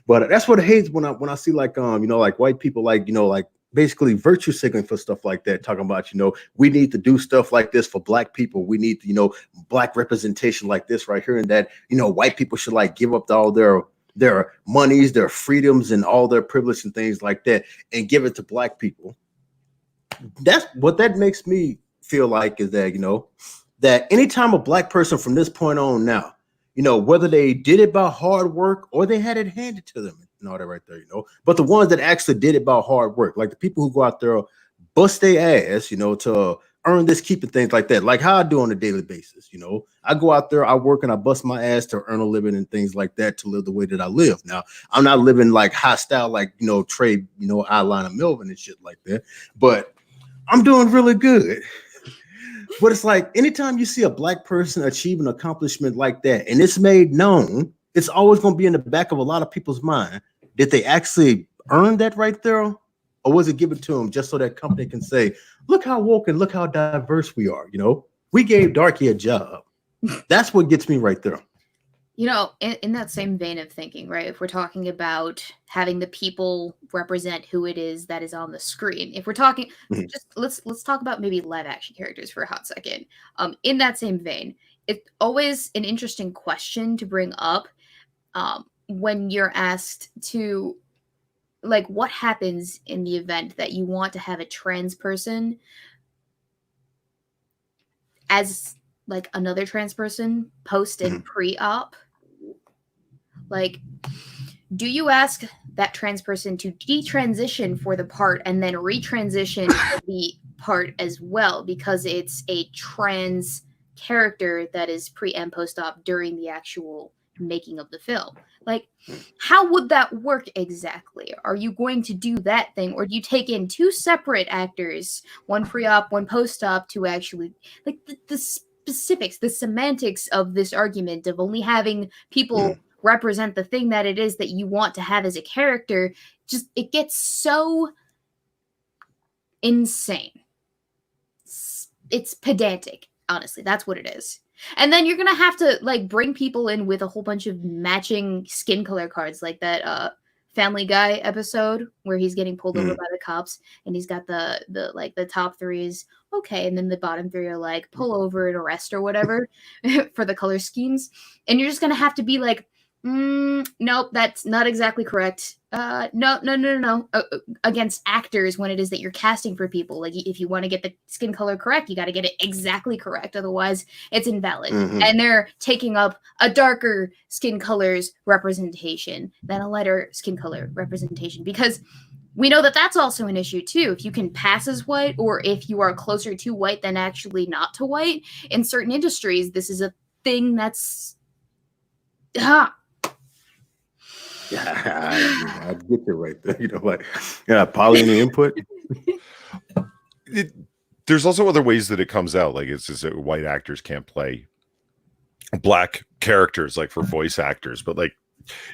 but that's what I hate when I see like like white people like basically virtue signaling for stuff like that, talking about we need to do stuff like this for black people. We need black representation like this right here, and that white people should like give up all their monies, their freedoms, and all their privilege and things like that, and give it to black people. That's what that makes me feel like, is that that anytime a black person from this point on now, whether they did it by hard work or they had it handed to them and all that right there, but the ones that actually did it by hard work, like the people who go out there bust their ass, to earn this keep and things like that, like how I do on a daily basis. You know, I go out there, I work and I bust my ass to earn a living and things like that to live the way that I live. Now, I'm not living like high style, like, you know, Trey, you know, eyeliner Melvin and shit like that, but I'm doing really good. But it's like anytime you see a black person achieve an accomplishment like that and it's made known, it's always going to be in the back of a lot of people's mind. Did they actually earn that right there? Or was it given to them just so that company can say, look how woke and look how diverse we are? You know, we gave Darky a job. That's what gets me right there. You know, in that same vein of thinking, right? If we're talking about having the people represent who it is that is on the screen, if we're talking, just let's talk about maybe live action characters for a hot second. In that same vein, it's always an interesting question to bring up when you're asked to, like, what happens in the event that you want to have a trans person as like another trans person post and pre-op? Like, do you ask that trans person to detransition for the part and then retransition for the part as well because it's a trans character that is pre and post-op during the actual making of the film? Like, how would that work exactly? Are you going to do that thing, or do you take in two separate actors, one pre-op, one post-op, to actually, like, the specifics, the semantics of this argument of only having people represent the thing that it is that you want to have as a character, just, it gets so insane. It's pedantic, honestly. That's what it is. And then you're gonna have to, like, bring people in with a whole bunch of matching skin color cards, like that Family Guy episode where he's getting pulled over by the cops and he's got the top three is okay, and then the bottom three are like pull over and arrest or whatever for the color schemes. And you're just gonna have to be like, nope, that's not exactly correct. No. Against actors, when it is that you're casting for people, like, if you want to get the skin color correct, you got to get it exactly correct. Otherwise, it's invalid. And they're taking up a darker skin color's representation than a lighter skin color representation, because we know that that's also an issue too. If you can pass as white, or if you are closer to white than actually not to white, in certain industries, this is a thing that's Yeah, I get you right there. You know, like, Poly, any input? There's also other ways that it comes out. Like, it's just that white actors can't play black characters, like for voice actors. But like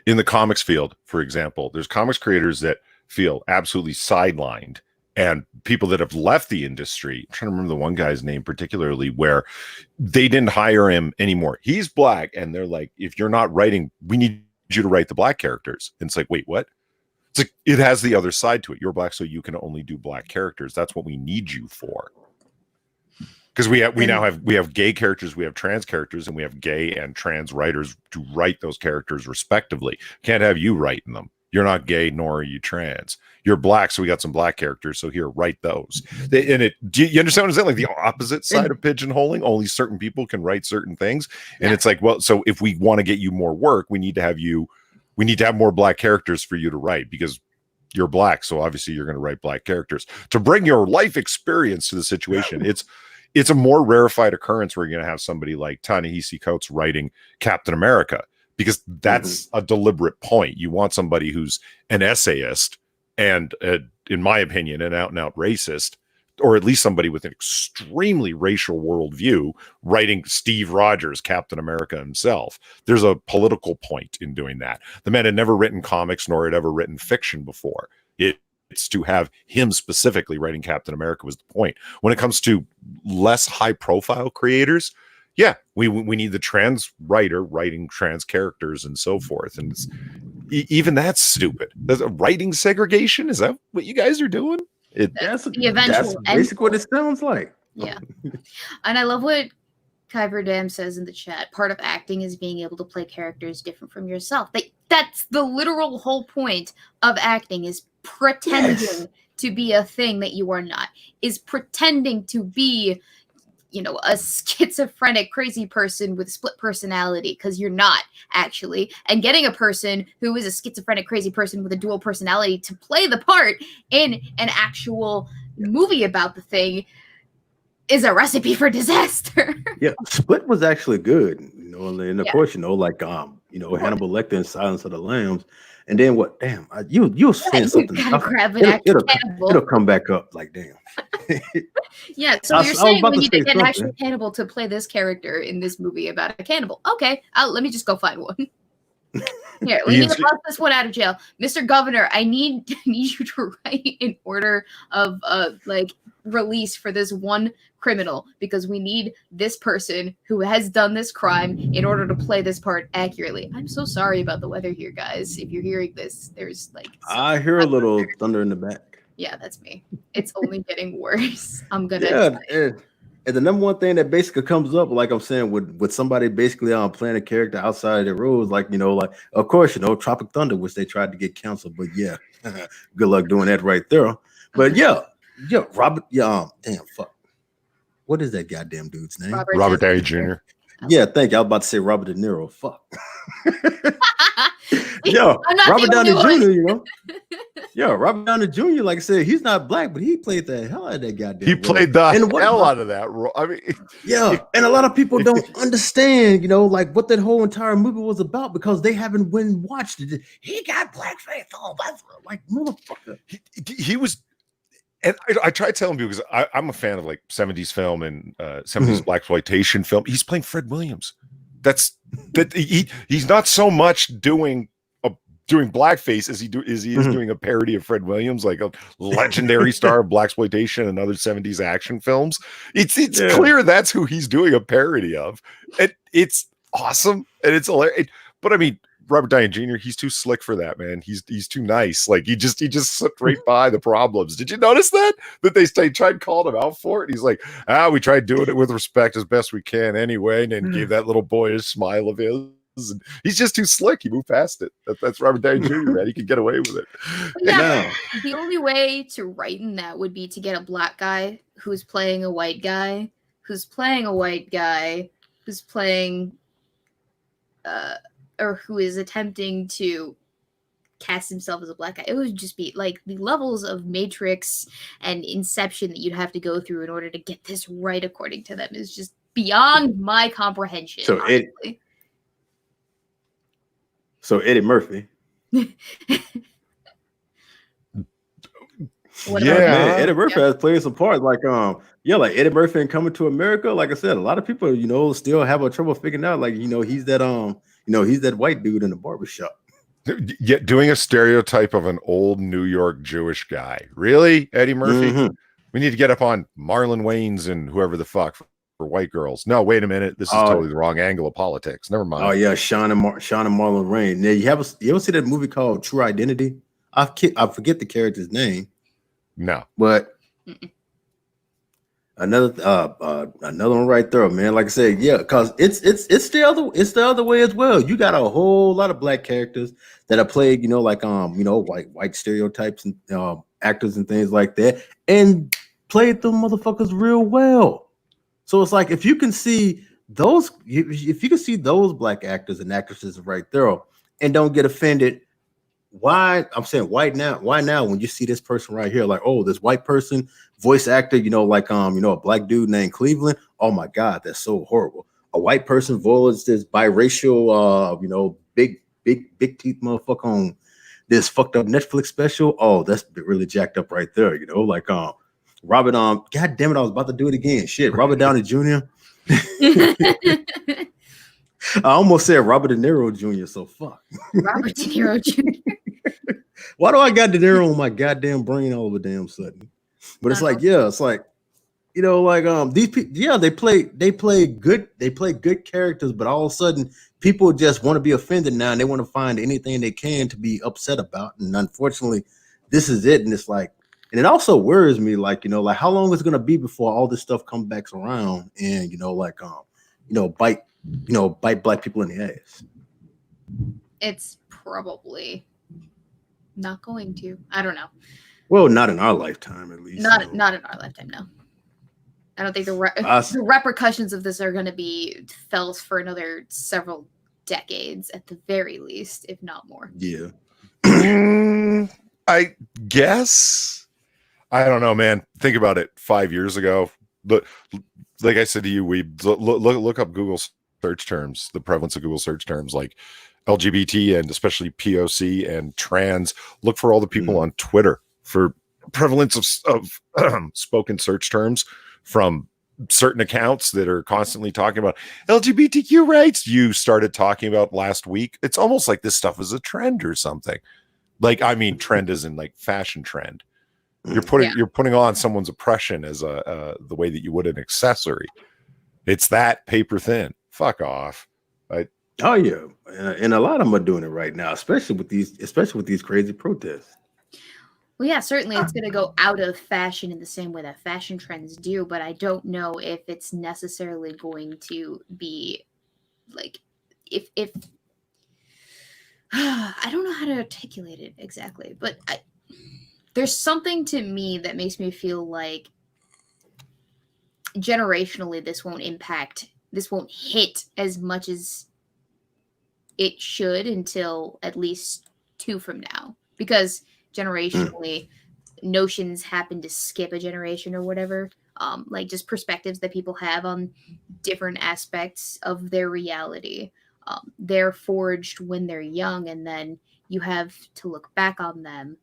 in the comics field, for example, there's comics creators that feel absolutely sidelined, and people that have left the industry. I'm trying to remember the one guy's name particularly, where they didn't hire him anymore. He's black, and they're like, if you're not writing, we need you to write the black characters. And it's like, wait, what? It's like, it has the other side to it. You're black, so you can only do black characters. That's what we need you for. Because we now have gay characters, we have trans characters, and we have gay and trans writers to write those characters respectively. Can't have you writing them. You're not gay, nor are you trans. You're black, so we got some black characters. So here, write those. Do you understand what I'm saying? Like the opposite side of pigeonholing. Only certain people can write certain things, and it's like, well, so if we want to get you more work, we need to have more black characters for you to write, because you're black, so obviously you're going to write black characters to bring your life experience to the situation. It's a more rarefied occurrence where you're going to have somebody like Ta-Nehisi Coates writing Captain America, because that's a deliberate point. You want somebody who's an essayist and, in my opinion, an out-and-out racist, or at least somebody with an extremely racial worldview writing Steve Rogers, Captain America himself. There's a political point in doing that. The man had never written comics, nor had ever written fiction before. It's to have him specifically writing Captain America was the point. When it comes to less high-profile creators, yeah, we need the trans writer writing trans characters and so forth. And even that's stupid. There's a writing segregation. Is that what you guys are doing? That's the eventual that's basically what it sounds like. Yeah. And I love what Kyber Dam says in the chat. Part of acting is being able to play characters different from yourself. That's the literal whole point of acting, is pretending to be a thing that you are not, is pretending to be, a schizophrenic crazy person with split personality, because you're not actually, and getting a person who is a schizophrenic crazy person with a dual personality to play the part in an actual movie about the thing. is a recipe for disaster. Yeah, Split was actually good, and of Yeah. course, Hannibal Lecter in Silence of the Lambs, and then what? Damn, you're saying You something. gotta grab an actor cannibal. It'll come back up. Like, damn. Yeah, so I you're was saying about we to need to say get an actual something. cannibal to play this character in this movie about a cannibal. Okay, let me just go find one. Here, we need to bust this one out of jail. Mr. Governor, I need you to write an order of release for this one criminal because we need this person who has done this crime in order to play this part accurately. I'm so sorry about the weather here, guys. If you're hearing this, there's I hear a little thunder in the back. Yeah, that's me. It's only getting worse. I'm gonna and the number one thing that basically comes up, like I'm saying, with somebody basically playing a character outside of the rules, of course, Tropic Thunder, which they tried to get canceled, but yeah, good luck doing that right there. But yeah, Robert, damn, fuck. What is that goddamn dude's name? Robert Downey Jr. Yeah, thank you. I was about to say Robert De Niro. Fuck. Yeah, Robert Downey Jr., Yeah, Robert Downey Jr., like I said, he's not black, but he played the hell out of that goddamn He role. played the hell out of that role. I mean, yeah, and a lot of people don't understand, what that whole entire movie was about because they haven't went and watched it. He got blackface. Oh, that's like motherfucker. He was, and I try telling people because I'm a fan of like 70s film and 70s blaxploitation film. He's playing Fred Williams. He's not so much doing blackface as he is doing a parody of Fred Williams, like a legendary star of blaxploitation and other 70s action films. It's clear that's who he's doing a parody of. It's awesome and it's hilarious. But I mean, Robert Downey Jr., he's too slick for that, man. He's too nice. Like he just slipped right by the problems. Did you notice that they tried calling him out for it? He's like, we tried doing it with respect as best we can anyway, and then gave that little boyish smile of his. And he's just too slick. He moved past it. That's Robert Downey Jr., man. He can get away with it. Yeah, the only way to writen that would be to get a black guy who's playing a white guy, who's playing a white guy, who's playing or who is attempting to cast himself as a black guy. It would just be like the levels of Matrix and Inception that you'd have to go through in order to get this right according to them is just beyond my comprehension. So Eddie Murphy. Eddie Murphy has played some parts like Eddie Murphy in Coming to America. Like I said, a lot of people still have a trouble figuring out he's that he's that white dude in the barbershop. Yet doing a stereotype of an old New York Jewish guy. Really, Eddie Murphy? We need to get up on Marlon Wayans and whoever the fuck for white girls. No, wait a minute. This is totally the wrong angle of politics. Never mind. Oh yeah, Sean and Marlon Wayans. Now you ever see that movie called True Identity? I forget the character's name. No, but another one right there, man. Like I said, yeah, because it's the other way as well. You got a whole lot of black characters that are played, white stereotypes and actors and things like that, and played them motherfuckers real well. So it's like if you can see those black actors and actresses right there and don't get offended. Why I'm saying why now when you see this person right here, like, oh, this white person voice actor, a black dude named Cleveland. Oh my God, that's so horrible. A white person voices this biracial, big teeth motherfucker on this fucked up Netflix special. Oh, that's really jacked up right there. Robert, God damn it, I was about to do it again. Shit, Robert Downey Jr. I almost said Robert De Niro Jr., so fuck. Robert De Niro Jr. Why do I got De Niro on my goddamn brain all of a damn sudden? But it's like, these people, they play good characters, but all of a sudden people just want to be offended now and they want to find anything they can to be upset about. And unfortunately, this is it. And it's like, and it also worries me, how long is it gonna be before all this stuff comes back around and bite black people in the ass? It's probably not going to. I don't know. Well, not in our lifetime, at least. Not in our lifetime, no. I don't think the repercussions of this are going to be felt for another several decades at the very least, if not more. Yeah. I guess. I don't know, man. Think about it. 5 years ago, But like I said to you, we look up Google search terms, the prevalence of Google search terms like LGBT and especially POC and trans. Look for all the people on Twitter for prevalence of spoken search terms from certain accounts that are constantly talking about LGBTQ rights. You started talking about last week. It's almost like this stuff is a trend or something. Like, I mean, trend isn't like fashion trend. You're putting on someone's oppression as the way that you would an accessory. It's that paper thin. Fuck off. Oh yeah, and a lot of them are doing it right now, especially with these crazy protests. Well, yeah, certainly it's going to go out of fashion in the same way that fashion trends do, but I don't know if it's necessarily going to be like if I don't know how to articulate it exactly, but there's something to me that makes me feel like generationally this won't hit as much as it should until at least 2 from now, because generationally notions happen to skip a generation or whatever, like just perspectives that people have on different aspects of their reality. They're forged when they're young, and then you have to look back on them,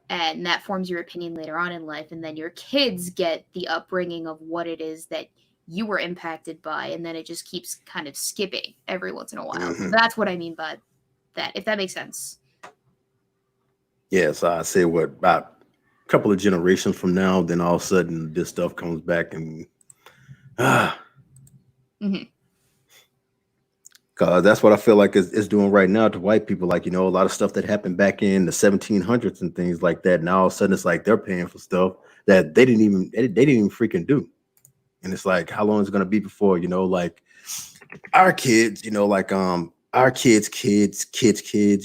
and that forms your opinion later on in life, and then your kids get the upbringing of what it is that you were impacted by, and then it just keeps kind of skipping every once in a while. So that's what I mean by that, if that makes sense. Yes, I say what, about a couple of generations from now, then all of a sudden this stuff comes back and Cause that's what I feel like it's doing right now to white people. Like, a lot of stuff that happened back in the 1700s and things like that. Now all of a sudden it's like they're paying for stuff that they didn't even freaking do. And it's like, how long is it going to be before, like our kids, like our kids, kids, kids,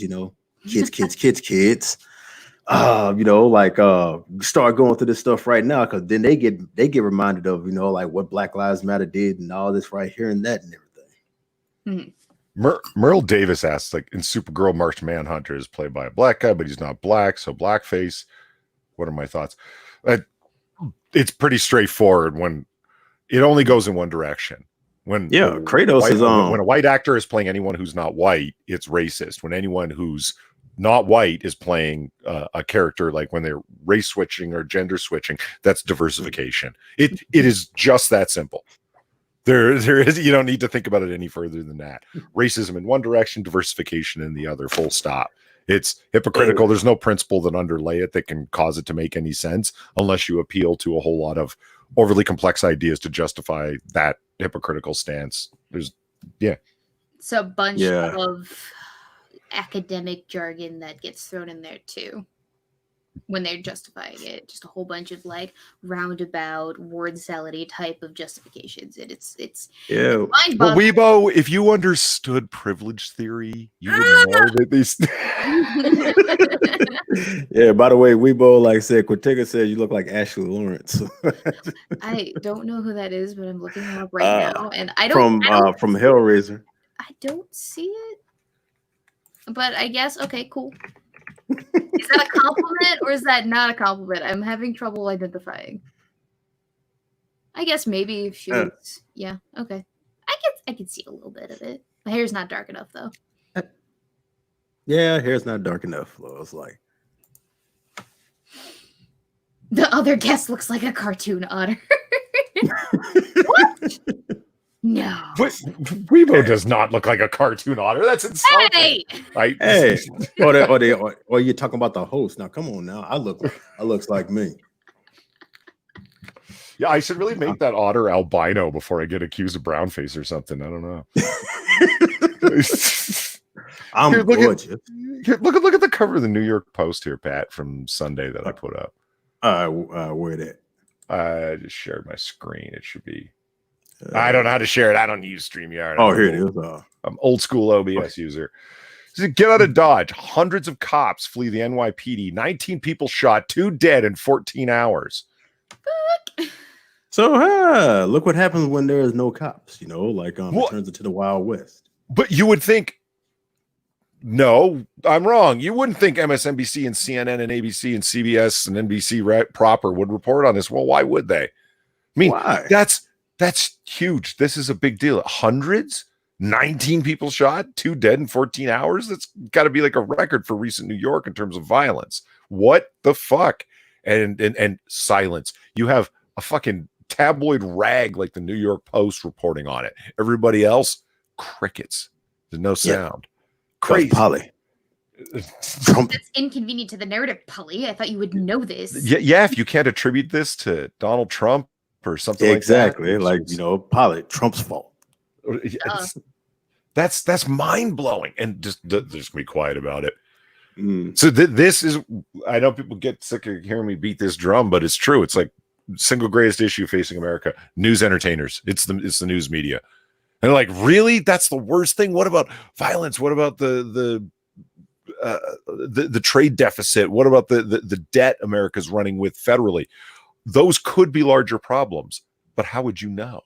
start going through this stuff right now, because then they get reminded of, like what Black Lives Matter did and all this right here and that and everything. Merle Davis asks, like, in Supergirl, March Manhunter is played by a black guy, but he's not black, so blackface. What are my thoughts? It's pretty straightforward when it only goes in one direction. Kratos is when a white actor is playing anyone who's not white, it's racist. When anyone who's not white is playing a character, like when they're race switching or gender switching, that's diversification. It is just that simple. There is, you don't need to think about it any further than that. Racism in one direction, diversification in the other, full stop. It's hypocritical. There's no principle that underlay it that can cause it to make any sense unless you appeal to a whole lot of overly complex ideas to justify that hypocritical stance. It's a bunch of academic jargon that gets thrown in there too when they're justifying it. Just a whole bunch of like roundabout word salady type of justifications, and it's mind-boggling. Well, Weebo, if you understood privilege theory, you would know that these. Yeah, by the way, Weebo, like I said, Cortega said you look like Ashley Lawrence. I don't know who that is, but I'm looking her up right now, and I don't from Hellraiser. I don't see it, but I guess okay, cool. Is that a compliment or is that not a compliment? I'm having trouble identifying. I guess maybe if she was, okay. I can see a little bit of it. My hair's not dark enough though. Yeah, hair's not dark enough. I was like, the other guest looks like a cartoon otter. What? No. But Weebo does not look like a cartoon otter. That's insulting. Hey! Right? Hey. or you're talking about the host. Now, come on now. I looks like me. Yeah, I should really make that otter albino before I get accused of brownface or something. I don't know. I'm gorgeous. Look at the cover of the New York Post here, Pat, from Sunday that I put up. Where that? I just shared my screen. It should be. I don't know how to share it. I don't use StreamYard. Here it is. I'm old school OBS user. Get out of Dodge. Hundreds of cops flee the NYPD. 19 people shot, 2 dead in 14 hours. Fuck. So look what happens when there is no cops. It turns into the Wild West. But you would think, no, I'm wrong. You wouldn't think MSNBC and CNN and ABC and CBS and NBC proper would report on this. Well, why would they? I mean, Why? that's huge. This is a big deal. Hundreds, 19 people shot, 2 dead in 14 hours. That's got to be like a record for recent New York in terms of violence. What the fuck? And silence. You have a fucking tabloid rag like the New York Post reporting on it. Everybody else, crickets. There's no sound. Crazy. Polly. Trump. That's inconvenient to the narrative, Polly. I thought you would know this. Yeah, if you can't attribute this to Donald Trump or something Exactly. like that. Like, Polly, Trump's fault. That's mind-blowing. And just be quiet about it. So this is, I know people get sick of hearing me beat this drum, but it's true. It's like single greatest issue facing America: news entertainers. It's the news media. And like, really, that's the worst thing. What about violence? What about the trade deficit? What about the debt America's running with federally? Those could be larger problems, but how would you know?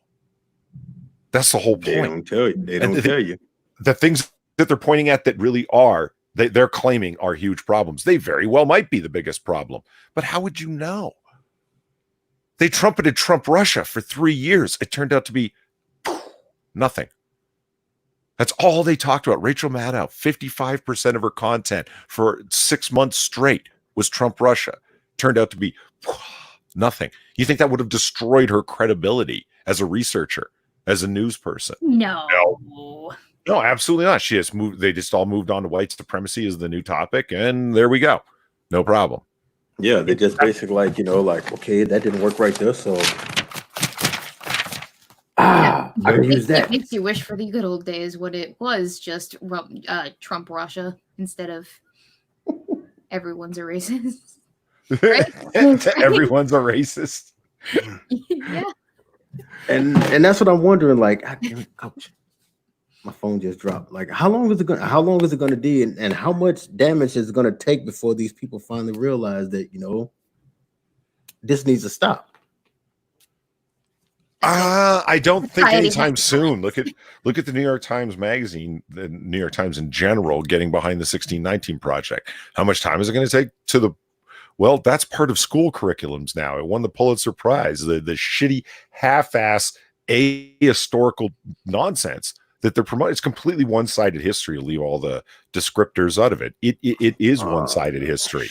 That's the whole point. They don't tell you. They don't tell you. The things that they're pointing at that really are, they're claiming are huge problems. They very well might be the biggest problem, but how would you know? They trumpeted Trump Russia for 3 years. It turned out to be nothing. That's all they talked about. Rachel Maddow, 55% of her content for 6 months straight was Trump Russia. Turned out to be nothing. You think that would have destroyed her credibility as a researcher, as a news person? No, absolutely not. She has moved. They just all moved on to white supremacy as the new topic, and there we go. No problem. Yeah, they just basically okay, that didn't work right there, so I can use that. It makes you wish for the good old days when it was just Trump Russia instead of everyone's a racist. Right? Everyone's a racist. Yeah. And that's what I'm wondering. Like, ouch, my phone just dropped. Like, how long is it gonna be, and how much damage is it gonna take before these people finally realize that this needs to stop? I don't think anytime soon. Look at the New York Times magazine, the New York Times in general, getting behind the 1619 project. How much time is it going to take to the? Well, that's part of school curriculums now. It won the Pulitzer Prize. The shitty, half-ass, ahistorical nonsense that they're promoting. It's completely one-sided history. Leave all the descriptors out of it. It is one-sided history.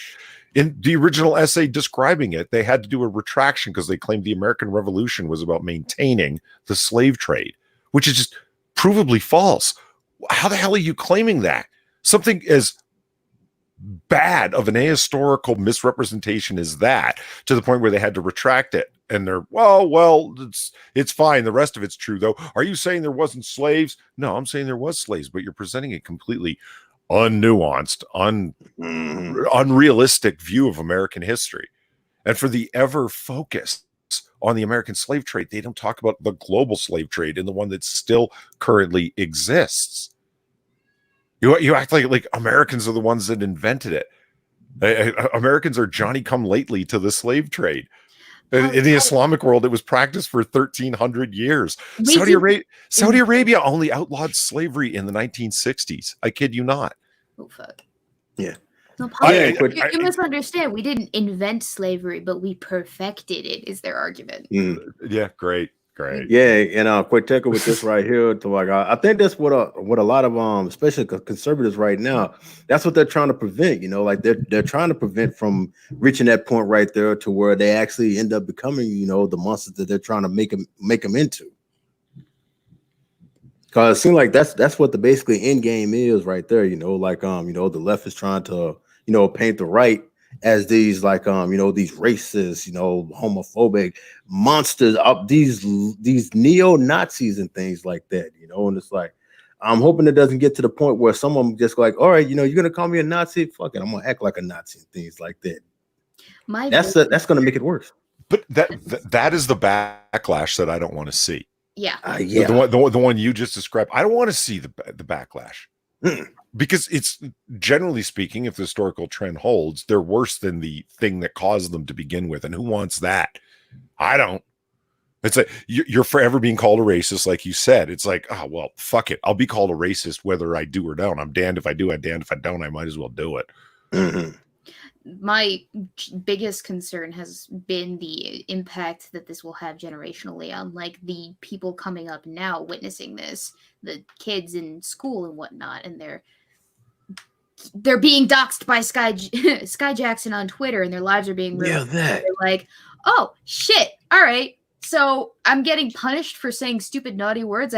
In the original essay describing it, they had to do a retraction because they claimed the American Revolution was about maintaining the slave trade, which is just provably false. How the hell are you claiming that? Something as bad of an ahistorical misrepresentation as that, to the point where they had to retract it. And they're, well, it's fine. The rest of it's true, though. Are you saying there wasn't slaves? No, I'm saying there was slaves, but you're presenting a completely unnuanced, unrealistic view of American history. And for the ever focus on the American slave trade, they don't talk about the global slave trade and the one that still currently exists. You act like Americans are the ones that invented it. Americans are Johnny-come-lately to the slave trade. In the Islamic world, it was practiced for 1,300 years. Saudi Arabia only outlawed slavery in the 1960s. I kid you not. Oh, fuck. Yeah. No, you misunderstand. We didn't invent slavery, but we perfected it, is their argument. Yeah, great. Yeah, and quick tackle with this right here. I think that's what a lot of especially conservatives right now, that's what they're trying to prevent. They're trying to prevent from reaching that point right there to where they actually end up becoming the monsters that they're trying to make them into. Because it seems like that's what the basically end game is right there. The left is trying to paint the right as these these racist, homophobic monsters, these neo-Nazis and things like that, and it's like, I'm hoping it doesn't get to the point where someone just like, all right, you're gonna call me a Nazi, fuck it, I'm gonna act like a Nazi and things like that. That's gonna make it worse. But that is the backlash that I don't want to see. Yeah. The one you just described, I don't want to see the backlash. Because it's, generally speaking, if the historical trend holds, they're worse than the thing that caused them to begin with. And who wants that? I don't. It's like you're forever being called a racist, like you said. It's like, oh, well, fuck it. I'll be called a racist whether I do or don't. I'm damned if I do, I'm damned if I don't. I might as well do it. my biggest concern has been the impact that this will have generationally on like the people coming up now witnessing this, the kids in school and whatnot, and they're being doxxed by Sky Jackson on Twitter, and their lives are being ruined. Yeah, that. They're like, oh shit, all right, so I'm getting punished for saying stupid naughty words.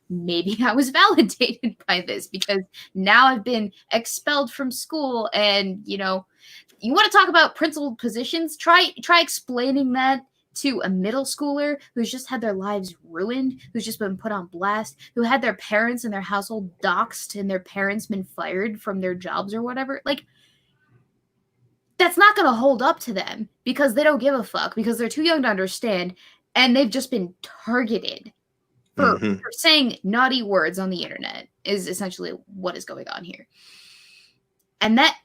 Maybe I was validated by this because now I've been expelled from school. And you want to talk about principled positions? Try explaining that to a middle schooler who's just had their lives ruined, who's just been put on blast, who had their parents and their household doxxed and their parents been fired from their jobs or whatever. Like, that's not going to hold up to them because they don't give a fuck, because they're too young to understand, and they've just been targeted for saying naughty words on the internet is essentially what is going on here. And that,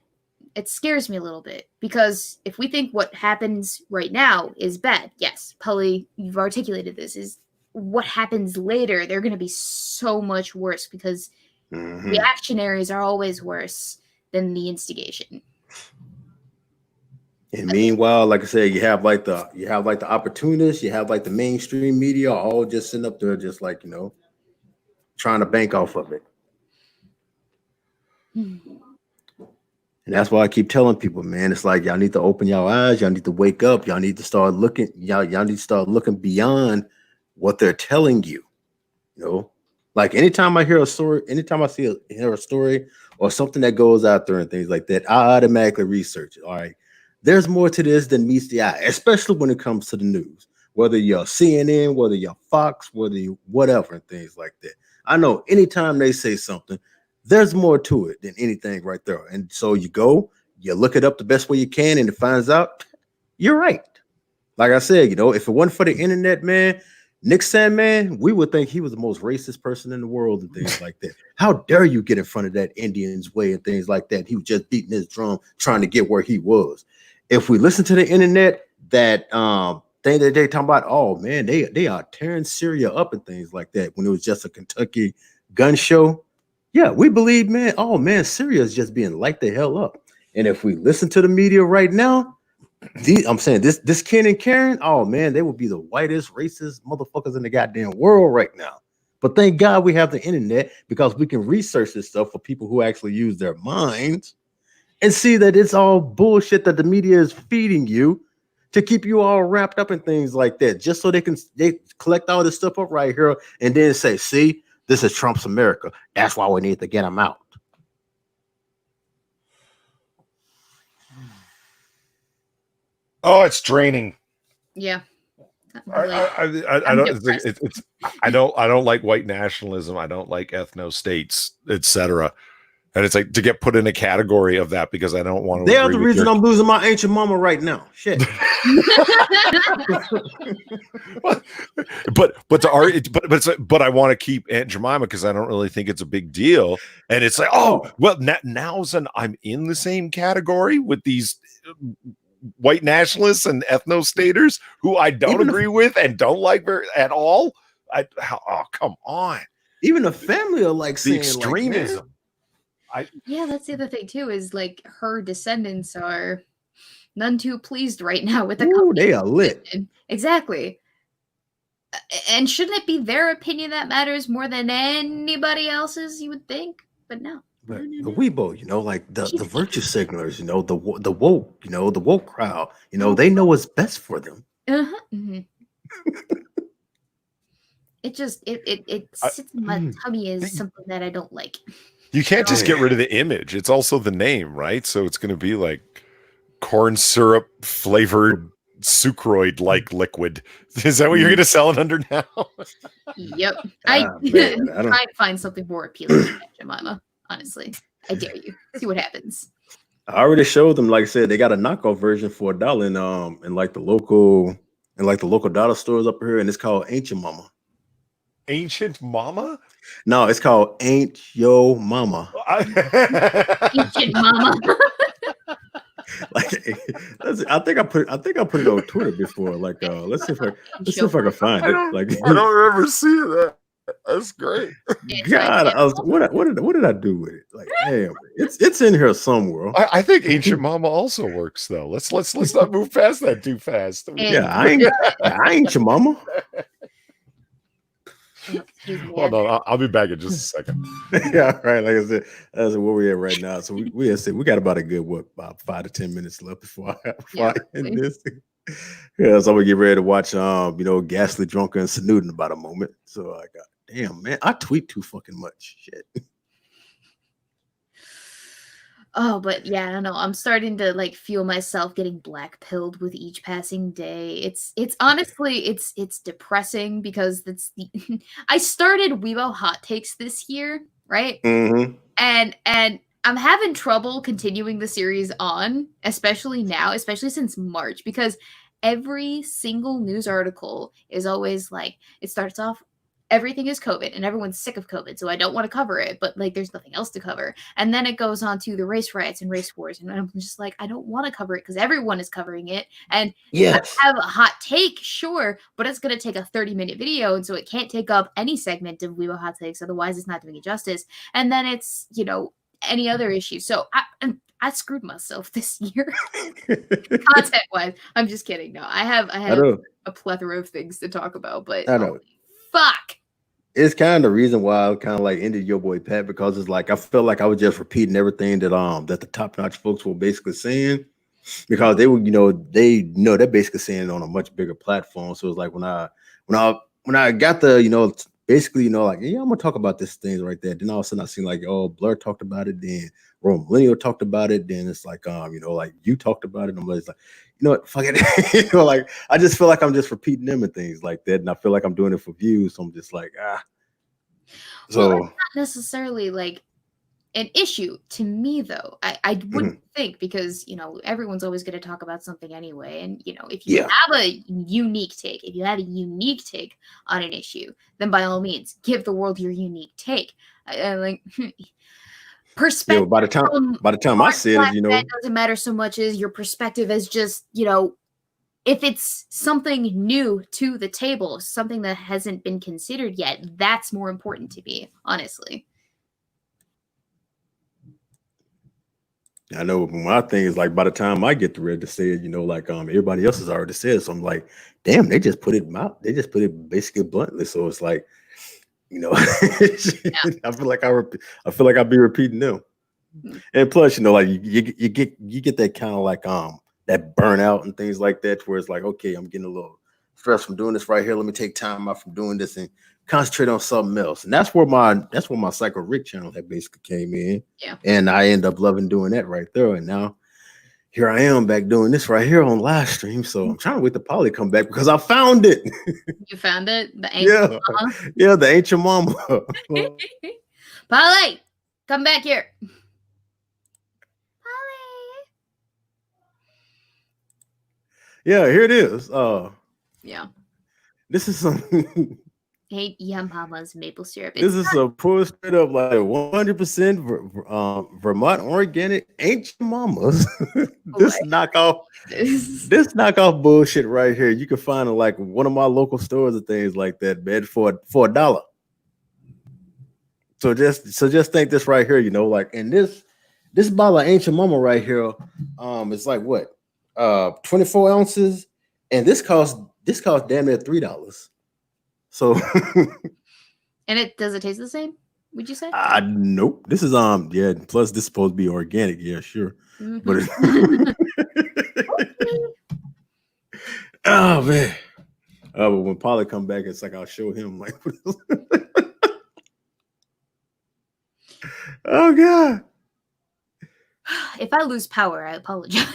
it scares me a little bit, because if we think what happens right now is bad, yes, Poly, you've articulated this, is what happens later, they're going to be so much worse, because reactionaries are always worse than the instigation. And meanwhile, like I said, you have like the opportunists, you have like the mainstream media all just sitting up there, just like, trying to bank off of it. And that's why I keep telling people, man, it's like y'all need to open your eyes, y'all need to wake up, y'all need to start looking, y'all need to start looking beyond what they're telling you. Like anytime I hear a story, anytime I hear a story or something that goes out there and things like that, I automatically research it. All right. There's more to this than meets the eye, especially when it comes to the news, whether you're CNN, whether you're Fox, whether you whatever, and things like that. I know anytime they say something, there's more to it than anything right there. And so you look it up the best way you can, and it finds out you're right. Like I said, if it wasn't for the internet, man, Nick Sandman, we would think he was the most racist person in the world and things like that. How dare you get in front of that Indian's way and things like that? He was just beating his drum trying to get where he was. If we listen to the internet, that thing that they talking about, oh man, they are tearing Syria up and things like that, when it was just a Kentucky gun show. Yeah, we believe, man, oh man, Syria is just being light the hell up. And if we listen to the media right now, I'm saying this Ken and Karen, oh man, they would be the whitest, racist motherfuckers in the goddamn world right now. But thank God we have the internet, because we can research this stuff for people who actually use their minds and see that it's all bullshit that the media is feeding you to keep you all wrapped up in things like that, just so they collect all this stuff up right here and then say, see, this is Trump's America. That's why we need to get him out. Oh, it's draining. Yeah. I don't like white nationalism. I don't like ethno states, etc. And it's like to get put in a category of that because I don't want to. They are the reason I'm losing my ancient mama right now. Shit. but I want to keep Aunt Jemima because I don't really think it's a big deal. And it's like, oh well, I'm in the same category with these white nationalists and ethno staters who I don't agree with and don't like at all. Come on. Even the family are like the extremism. Like, yeah, that's the other thing too, is like her descendants are none too pleased right now with the company. They are lit. Exactly. And shouldn't it be their opinion that matters more than anybody else's, you would think? But no. But the Weebo, like the virtue signalers, the woke, the woke crowd, they know what's best for them. It just it sits in my tummy as something that I don't like. You can't just get rid of the image. It's also the name, right? So it's going to be like corn syrup flavored sucroid like liquid. Is that what you're going to sell it under now? Yep. I try and find something more appealing than Jemima. Honestly, I dare you. See what happens. I already showed them. Like I said, they got a knockoff version for $1 in like the local dollar stores up here, and it's called Ancient Mama. Ancient Mama? No, it's called Ain't Yo Mama. Ancient Mama. Like, I think I put it on Twitter before. Like, let's see if I can find it. Like, I don't ever see that. That's great. God, what did I do with it? Like, damn, it's in here somewhere. I think Ancient Mama also works though. Let's not move past that too fast. Yeah, I ain't your mama. Excuse me. Hold on, I'll be back in just a second. Yeah, right. Like I said, that's where we at right now. So we got about a good about 5 to 10 minutes left before I end this. Yeah, so I'm gonna get ready to watch Ghastly Drunker and Snoot in about a moment. So I got damn man, I tweet too fucking much. Shit. Oh, but yeah, I don't know. I'm starting to like feel myself getting black pilled with each passing day. It's honestly it's depressing because that's the I started Weebo hot takes this year, right? Mm-hmm. And I'm having trouble continuing the series on, especially now, especially since March, because every single news article is always like it starts off everything is COVID and everyone's sick of COVID, so I don't want to cover it, but like there's nothing else to cover. And then it goes on to the race riots and race wars, and I'm just like, I don't want to cover it because everyone is covering it. And yes, I have a hot take, sure, but it's going to take a 30-minute video, and so it can't take up any segment of Weebo hot takes, otherwise it's not doing it justice. And then it's, any other issue. So I screwed myself this year, content-wise. I'm just kidding. No, I have a plethora of things to talk about, but I know. Fuck. It's kind of the reason why I kind of like ended Your Boy Pat, because it's like I felt like I was just repeating everything that the top notch folks were basically saying, because they were they're basically saying it on a much bigger platform. So it's like when I got the basically like, yeah, I'm gonna talk about this thing right there. Then all of a sudden I seen like, oh, Blur talked about it, then Rome Millennial talked about it, then it's like like you talked about it. And I'm just like, what, fuck it. Like I just feel like I'm just repeating them and things like that, and I feel like I'm doing it for views. So I'm just like, So well, it's not necessarily like an issue to me, though. I wouldn't think, because everyone's always going to talk about something anyway, and if you have a unique take, on an issue, then by all means give the world your unique take. Like perspective. By the time I said it, that doesn't matter so much as your perspective as just if it's something new to the table, something that hasn't been considered yet, that's more important to me, honestly. I know my thing is like by the time I get ready to say it, like everybody else has already said it. So I'm like, damn, they just put it out. They just put it basically bluntly. So it's like, I feel like I'll be repeating them. And plus, like you get that kind of like that burnout and things like that, where it's like, okay, I'm getting a little stressed from doing this right here. Let me take time out from doing this and concentrate on something else. And that's where my Psycho Rick channel had basically came in. Yeah. And I end up loving doing that right there. And now here I am back doing this right here on live stream. So I'm trying to wait the Poly come back because I found it. You found it? The ancient mama? Yeah, the ancient mama. Poly, come back here. Yeah, here it is. Yeah. This is some Hey, Mama's maple syrup. This is a pull straight up like 100% Vermont organic ancient mamas. This knockoff bullshit right here. You can find it like one of my local stores and things like that, man, for $1. So just think this right here, like, and this bottle of ancient mama right here, it's like what? 24 ounces, and this costs damn near $3. So and does it taste the same, would you say? Nope. This is plus this is supposed to be organic, yeah, sure. But oh man. But when Polly come back, it's like I'll show him like oh god. If I lose power, I apologize.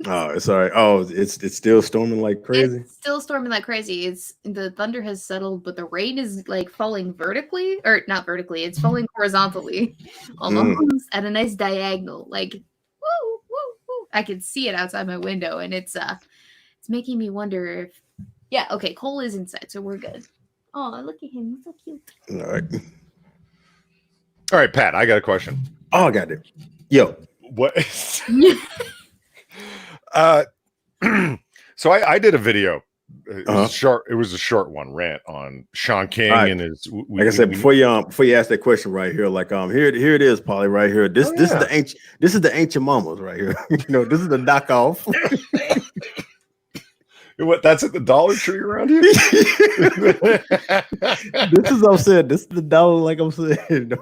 Oh, sorry. Oh, it's still storming like crazy. It's still storming like crazy. The thunder has settled, but the rain is like falling vertically, or not vertically. It's falling horizontally, almost at a nice diagonal. Like, woo, woo, woo. I can see it outside my window, and it's making me wonder if. Yeah. Okay. Cole is inside, so we're good. Oh, look at him. He's so cute. All right, Pat. I got a question. Oh, I got it. Yo. What? So I did a video It was short. It was a short one rant on Sean King right. and his. Like I said before, you ask that question right here, like here it is, Polly, right here. This is the ancient mamas right here. This is the knockoff. What? That's at the Dollar Tree around here. This is what I'm saying. This is the dollar, like I'm saying.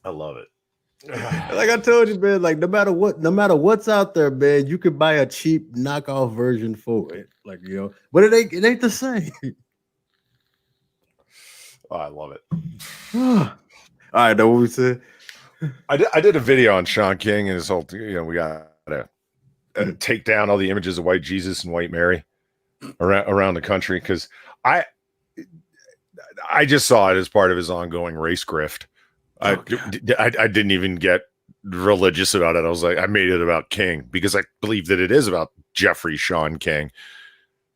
I love it. Like I told you, man. Like no matter what's out there, man, you could buy a cheap knockoff version for it. Like but it ain't the same. Oh, I love it. All right, know what we said. I did a video on Sean King and his whole. We got to take down all the images of white Jesus and white Mary around the country because I just saw it as part of his ongoing race grift. I didn't even get religious about it. I was like, I made it about King because I believe that it is about Jeffrey Sean King.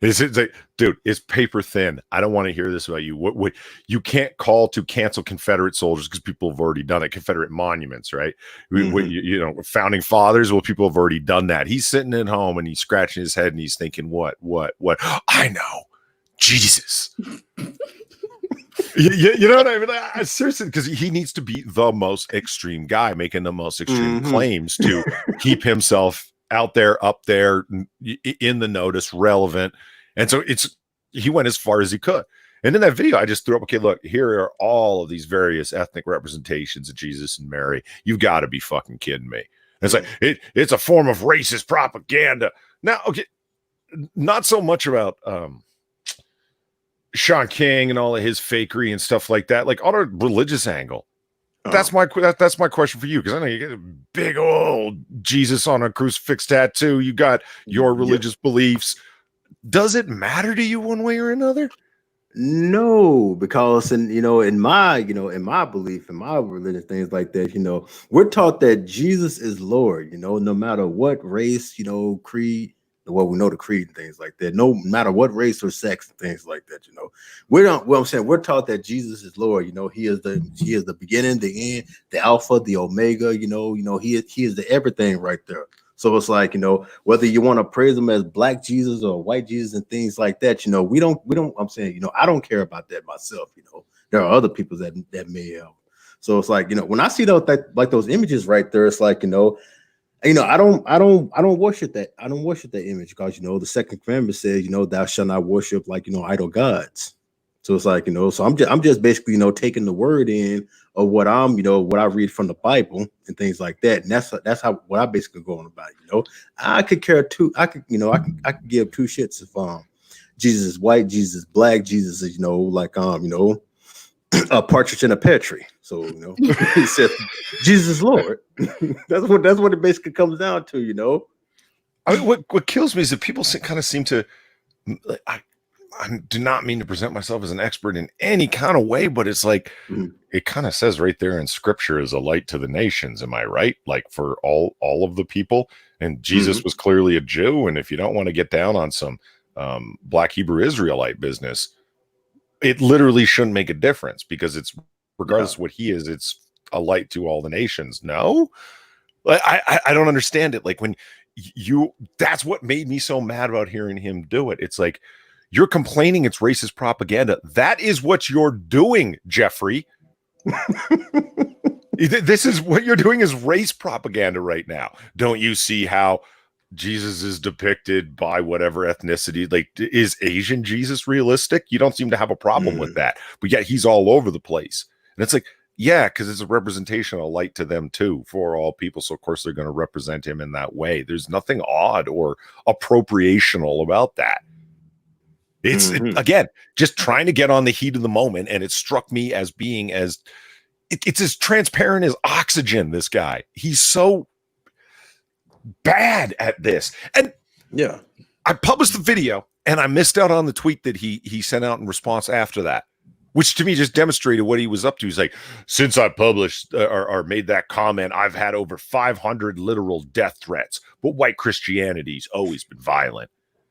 It's like, dude, it's paper thin. I don't want to hear this about you. What you can't call to cancel Confederate soldiers because people have already done it. Confederate monuments, right? Founding fathers. Well, people have already done that. He's sitting at home and he's scratching his head and he's thinking, what? I know, Jesus. You know what I mean? Seriously, because he needs to be the most extreme guy making the most extreme claims to keep himself out there, up there, in the notice, relevant. And so he went as far as he could. And in that video, I just threw up, okay, look, here are all of these various ethnic representations of Jesus and Mary. You've got to be fucking kidding me. And it's like, it's a form of racist propaganda. Now, okay, not so much about Sean King and all of his fakery and stuff like that, like on a religious angle. That's my question for you, because I know you get a big old Jesus on a crucifix tattoo. You got your religious beliefs. Does it matter to you one way or another? No, because in my belief, in my religion, things like that, we're taught that Jesus is Lord, no matter what race, creed. Well, we know the creed and things like that. No matter what race or sex and things like that, we don't. Well, I'm saying we're taught that Jesus is Lord. He is the beginning, the end, the Alpha, the Omega. He is the everything right there. So it's like whether you want to praise him as Black Jesus or white Jesus and things like that. We don't. I'm saying I don't care about that myself. There are other people that may have. So it's like when I see those images right there, it's like I don't worship that. I don't worship that image because the second commandment says, thou shalt not worship idol gods. So it's like, so I'm just basically, taking the word in of what what I read from the Bible and things like that. And that's how what I basically going about, I could give two shits if Jesus is white, Jesus is Black, Jesus is, a partridge in a pear tree. So he said Jesus is Lord. that's what it basically comes down to. I mean, what kills me is that people kind of seem to. I do not mean to present myself as an expert in any kind of way, but it's like it kind of says right there in Scripture is a light to the nations. Am I right? Like for all of the people. And Jesus was clearly a Jew. And if you don't want to get down on some Black Hebrew Israelite business, it literally shouldn't make a difference because it's regardless of what he is, it's a light to all the nations. No, I don't understand it. Like when that's what made me so mad about hearing him do it. It's like, you're complaining it's racist propaganda. That is what you're doing, Jeffrey. This is what you're doing is race propaganda right now. Don't you see how Jesus is depicted by whatever ethnicity? Like, is Asian Jesus realistic? You don't seem to have a problem with that, but yet he's all over the place. And it's like, yeah, because it's a representation, a light to them too, for all people. So of course they're going to represent him in that way. There's nothing odd or appropriational about that. It's again, just trying to get on the heat of the moment. And it struck me as being it's as transparent as oxygen. This guy, he's so bad at this. And yeah, I published the video and I missed out on the tweet that he sent out in response after that, which to me just demonstrated what he was up to. He's like, since I published or made that comment, I've had over 500 literal death threats, but white Christianity's always been violent.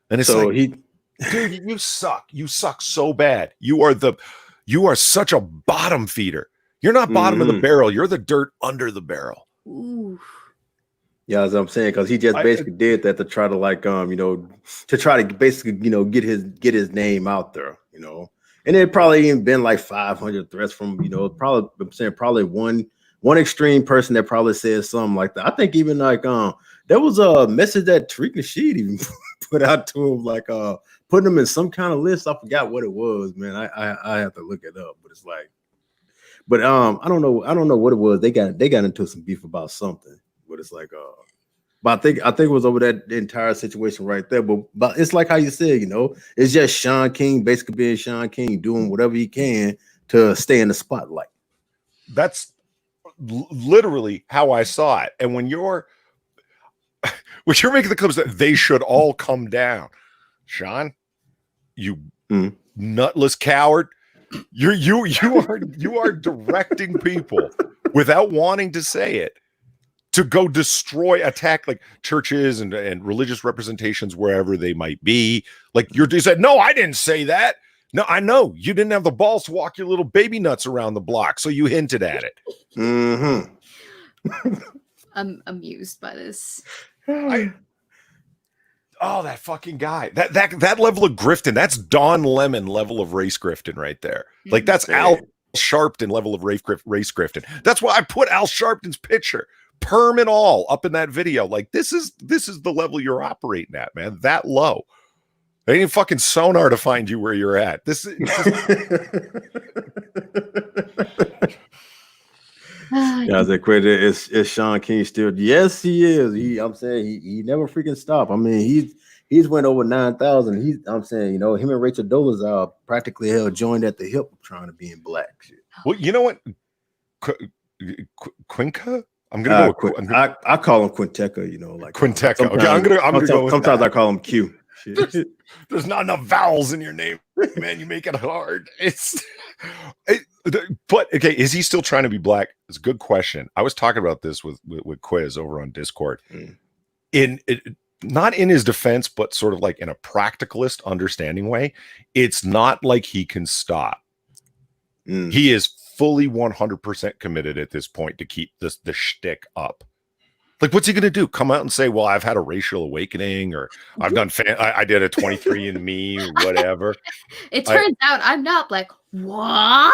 And it's so dude, you suck. You suck so bad. You are such a bottom feeder. You're not bottom of the barrel. You're the dirt under the barrel. Ooh. Yeah, as I'm saying, because he just basically did that to try to like to try to basically get his name out there, and it probably even been like 500 threats from probably I'm saying probably one extreme person that probably said something like that. I think even like there was a message that Tariq Nasheed even put out to him, like putting him in some kind of list. I forgot what it was, man. I have to look it up, but it's like, but I don't know what it was. They got into some beef about something, but it's like but I think it was over that entire situation right there. But it's like how you said, it's just Sean King basically being Sean King, doing whatever he can to stay in the spotlight. That's literally how I saw it. And when you're making the claims that they should all come down, Sean, you nutless coward, you are directing people without wanting to say it to go destroy, attack like churches and religious representations wherever they might be. Like you said, no, I didn't say that. No, I know you didn't have the balls to walk your little baby nuts around the block, so you hinted at it. I'm amused by this. That fucking guy. That level of grifting, that's Don Lemon level of race grifting right there. Like that's Al Sharpton level of race grifting. That's why I put Al Sharpton's picture, perm and all, up in that video. Like this is the level you're operating at, man. That low. They ain't fucking sonar to find you where you're at. This is Guys, that credit is Sean King still. Yes, he is. I'm saying he never freaking stopped. I mean, he's went over 9,000. I'm saying, him and Rachel Dolezal practically joined at the hip trying to be in black shit. Well, you know what? Quinca? I'm gonna go with I call him Quinteca, like Quinteca. Okay, I'm gonna go with sometimes that. I call him Q. There's not enough vowels in your name, man. You make it hard. But okay, is he still trying to be black? It's a good question. I was talking about this with Quiz over on Discord. Not in his defense, but sort of like in a practicalist understanding way. It's not like he can stop. He is fully 100% committed at this point to keep the shtick up. Like, what's he going to do? Come out and say, well, I've had a racial awakening, or I've done, I did a 23andMe or whatever. It turns out I'm not black. What?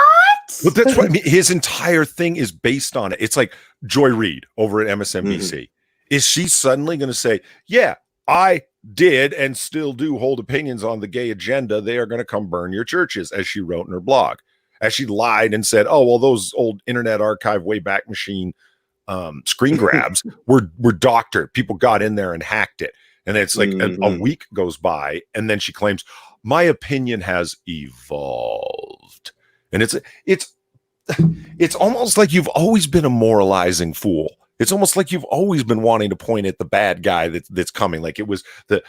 But that's what I mean. His entire thing is based on it. It's like Joy Reid over at MSNBC. Is she suddenly going to say, yeah, I did and still do hold opinions on the gay agenda. They are going to come burn your churches, as she wrote in her blog, as she lied and said, oh, well, those old Internet Archive Wayback Machine screen grabs were doctored. People got in there and hacked it. And it's like a week goes by, and then she claims my opinion has evolved. And it's almost like you've always been a moralizing fool. It's almost like you've always been wanting to point at the bad guy that's coming. Like it was the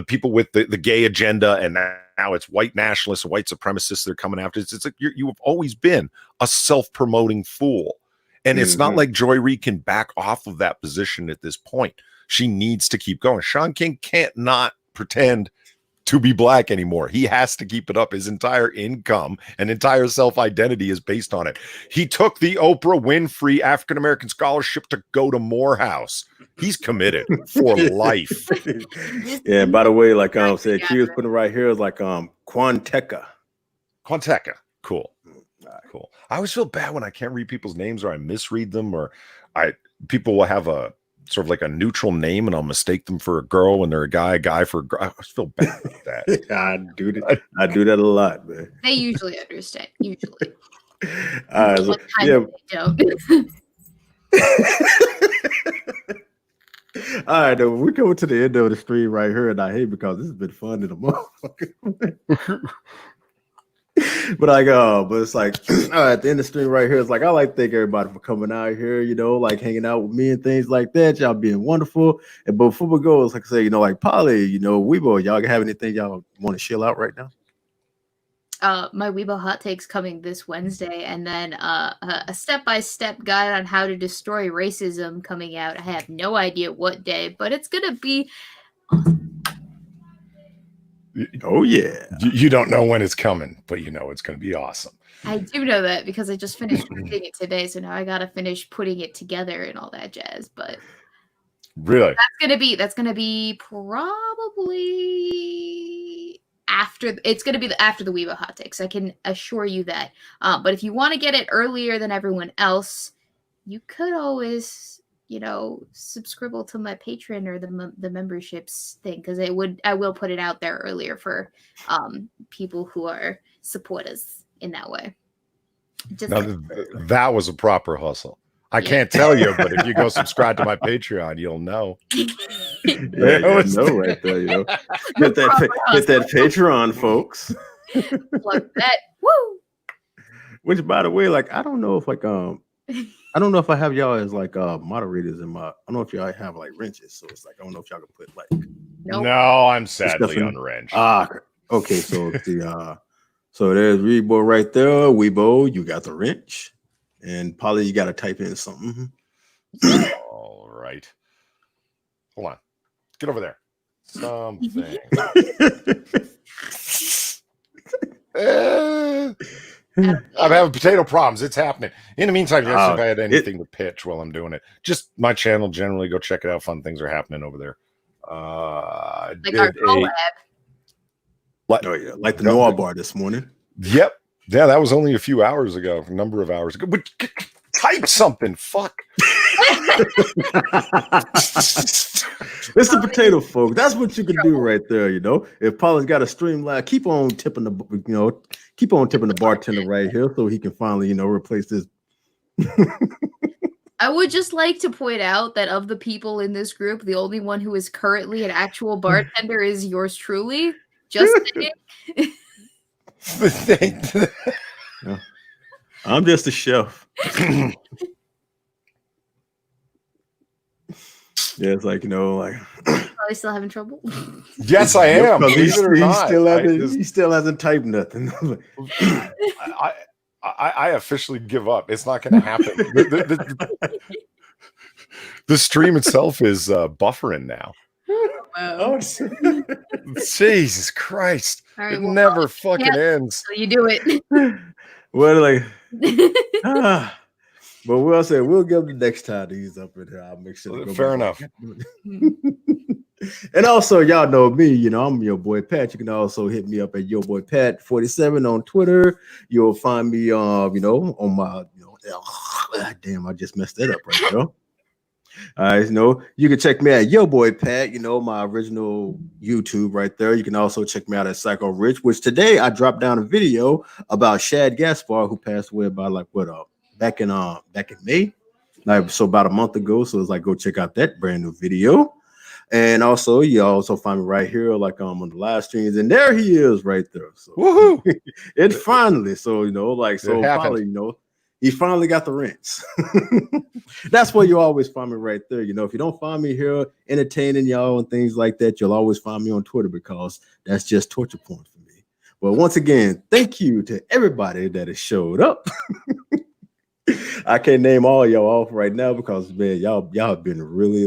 people with the gay agenda, and now it's white nationalists, white supremacists that are coming after it. It's like you have always been a self-promoting fool. And it's not like Joy Reid can back off of that position at this point. She needs to keep going. Sean King can't not pretend to be black anymore. He has to keep it up. His entire income and entire self-identity is based on it. He took the Oprah Winfrey African-American scholarship to go to Morehouse. He's committed for life. Yeah, by the way, like said, Q was putting right here is like Quanteca. Cool. Cool. I always feel bad when I can't read people's names, or I misread them, or people will have a sort of like a neutral name and I'll mistake them for a girl when they're a guy for a girl. I just feel bad about that. I do that a lot, man. They usually understand. Usually. So, yeah. They don't. All right, we're coming to the end of the stream right here, and I hate because this has been fun in the motherfucker. But it's like at the end of the stream right here, it's like I like to thank everybody for coming out here, like hanging out with me and things like that. Y'all being wonderful. And before we go, it's like I say, like Poly, Weebo, y'all have anything y'all want to chill out right now? My Weebo hot take's coming this Wednesday, and then a step-by-step guide on how to destroy racism coming out. I have no idea what day, but it's gonna be awesome. Oh yeah. You don't know when it's coming, but you know it's going to be awesome. I do know that because I just finished reading it today, so now I got to finish putting it together and all that jazz. But Really? That's gonna be probably after. It's gonna be after the Weebo hot takes. I can assure you that. But if you want to get it earlier than everyone else, you could always, subscribe to my Patreon or the memberships thing, because I will put it out there earlier for people who are supporters in that way. Now, that was a proper hustle. I can't tell you, but if you go subscribe to my Patreon, you'll know. Yeah, know right there, Get that Patreon, folks. Plug that. Woo! Which, by the way, like, I don't know if I don't know if I have y'all as like moderators in my. I don't know if y'all have like wrenches, so it's like I don't know if y'all can put like. Nope. No, I'm sadly unwrenched. Okay, so so there's Weebo right there. Weebo, you got the wrench, and Polly, you got to type in something. All right, hold on, get over there. Something. I'm having potato problems. It's happening. In the meantime, if I had anything to pitch while I'm doing it, just my channel generally, go check it out. Fun things are happening over there. Like our collab. Like the Noir bar this morning. Yep. Yeah, that was only a few hours ago, a number of hours ago. But type something. Fuck. It's the potato, folks. That's what you can do right there. If Paula's got a streamline, keep on tipping the bartender right here, so he can finally, replace this. I would just like to point out that of the people in this group, the only one who is currently an actual bartender is yours truly. Just saying. I'm just a chef. Yeah, it's like, Probably still having trouble. Yes, I am. He still hasn't typed nothing. I officially give up. It's not going to happen. The stream itself is buffering now. Wow. Jesus Christ. Right, it never fucking ends. So you do it. Well, but we'll say we'll give him the next time he's up in here. I'll make sure. Fair enough. And also, y'all know me. I'm your boy Pat. You can also hit me up at your boy Pat47 on Twitter. You'll find me, on my, damn, I just messed that up right there. All right, you can check me at Yo Boy Pat, my original YouTube right there. You can also check me out at Psycho Rich, which today I dropped down a video about Shad Gaspar, who passed away about back in May, so about a month ago. So it's like, go check out that brand new video. And also, you also find me right here, on the live streams, and there he is right there. So woohoo! It finally, probably, he finally got the rents. That's where you always find me right there. If you don't find me here entertaining y'all and things like that, you'll always find me on Twitter, because that's just torture porn for me. But once again, thank you to everybody that has showed up. I can't name all y'all off right now because, man, y'all have been really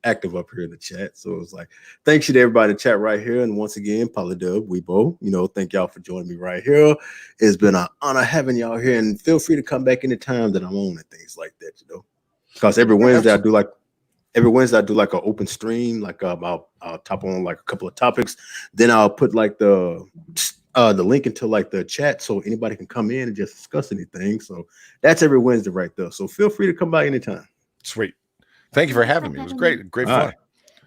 active up here in the chat. So it's like, thanks you to everybody in the chat right here. And once again, PolyDub, Weebo, thank y'all for joining me right here. It's been an honor having y'all here, and feel free to come back anytime that I'm on and things like that, because every Wednesday I do an open stream, I'll top on a couple of topics, then I'll put the link into the chat so anybody can come in and just discuss anything. So that's every Wednesday right there. So feel free to come by anytime. Sweet. Thank you for having me. It was great fun. Right.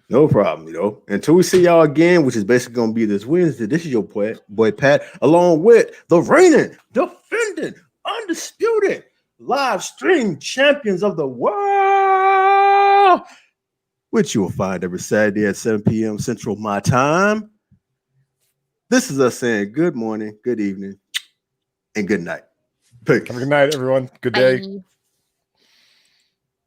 No problem, Until we see y'all again, which is basically going to be this Wednesday, this is your boy Pat, along with the reigning, defending, undisputed live stream champions of the world, which you will find every Saturday at 7 p.m. Central my time. This is us saying good morning, good evening, and good night. Have a good night, everyone. Good day. Bye.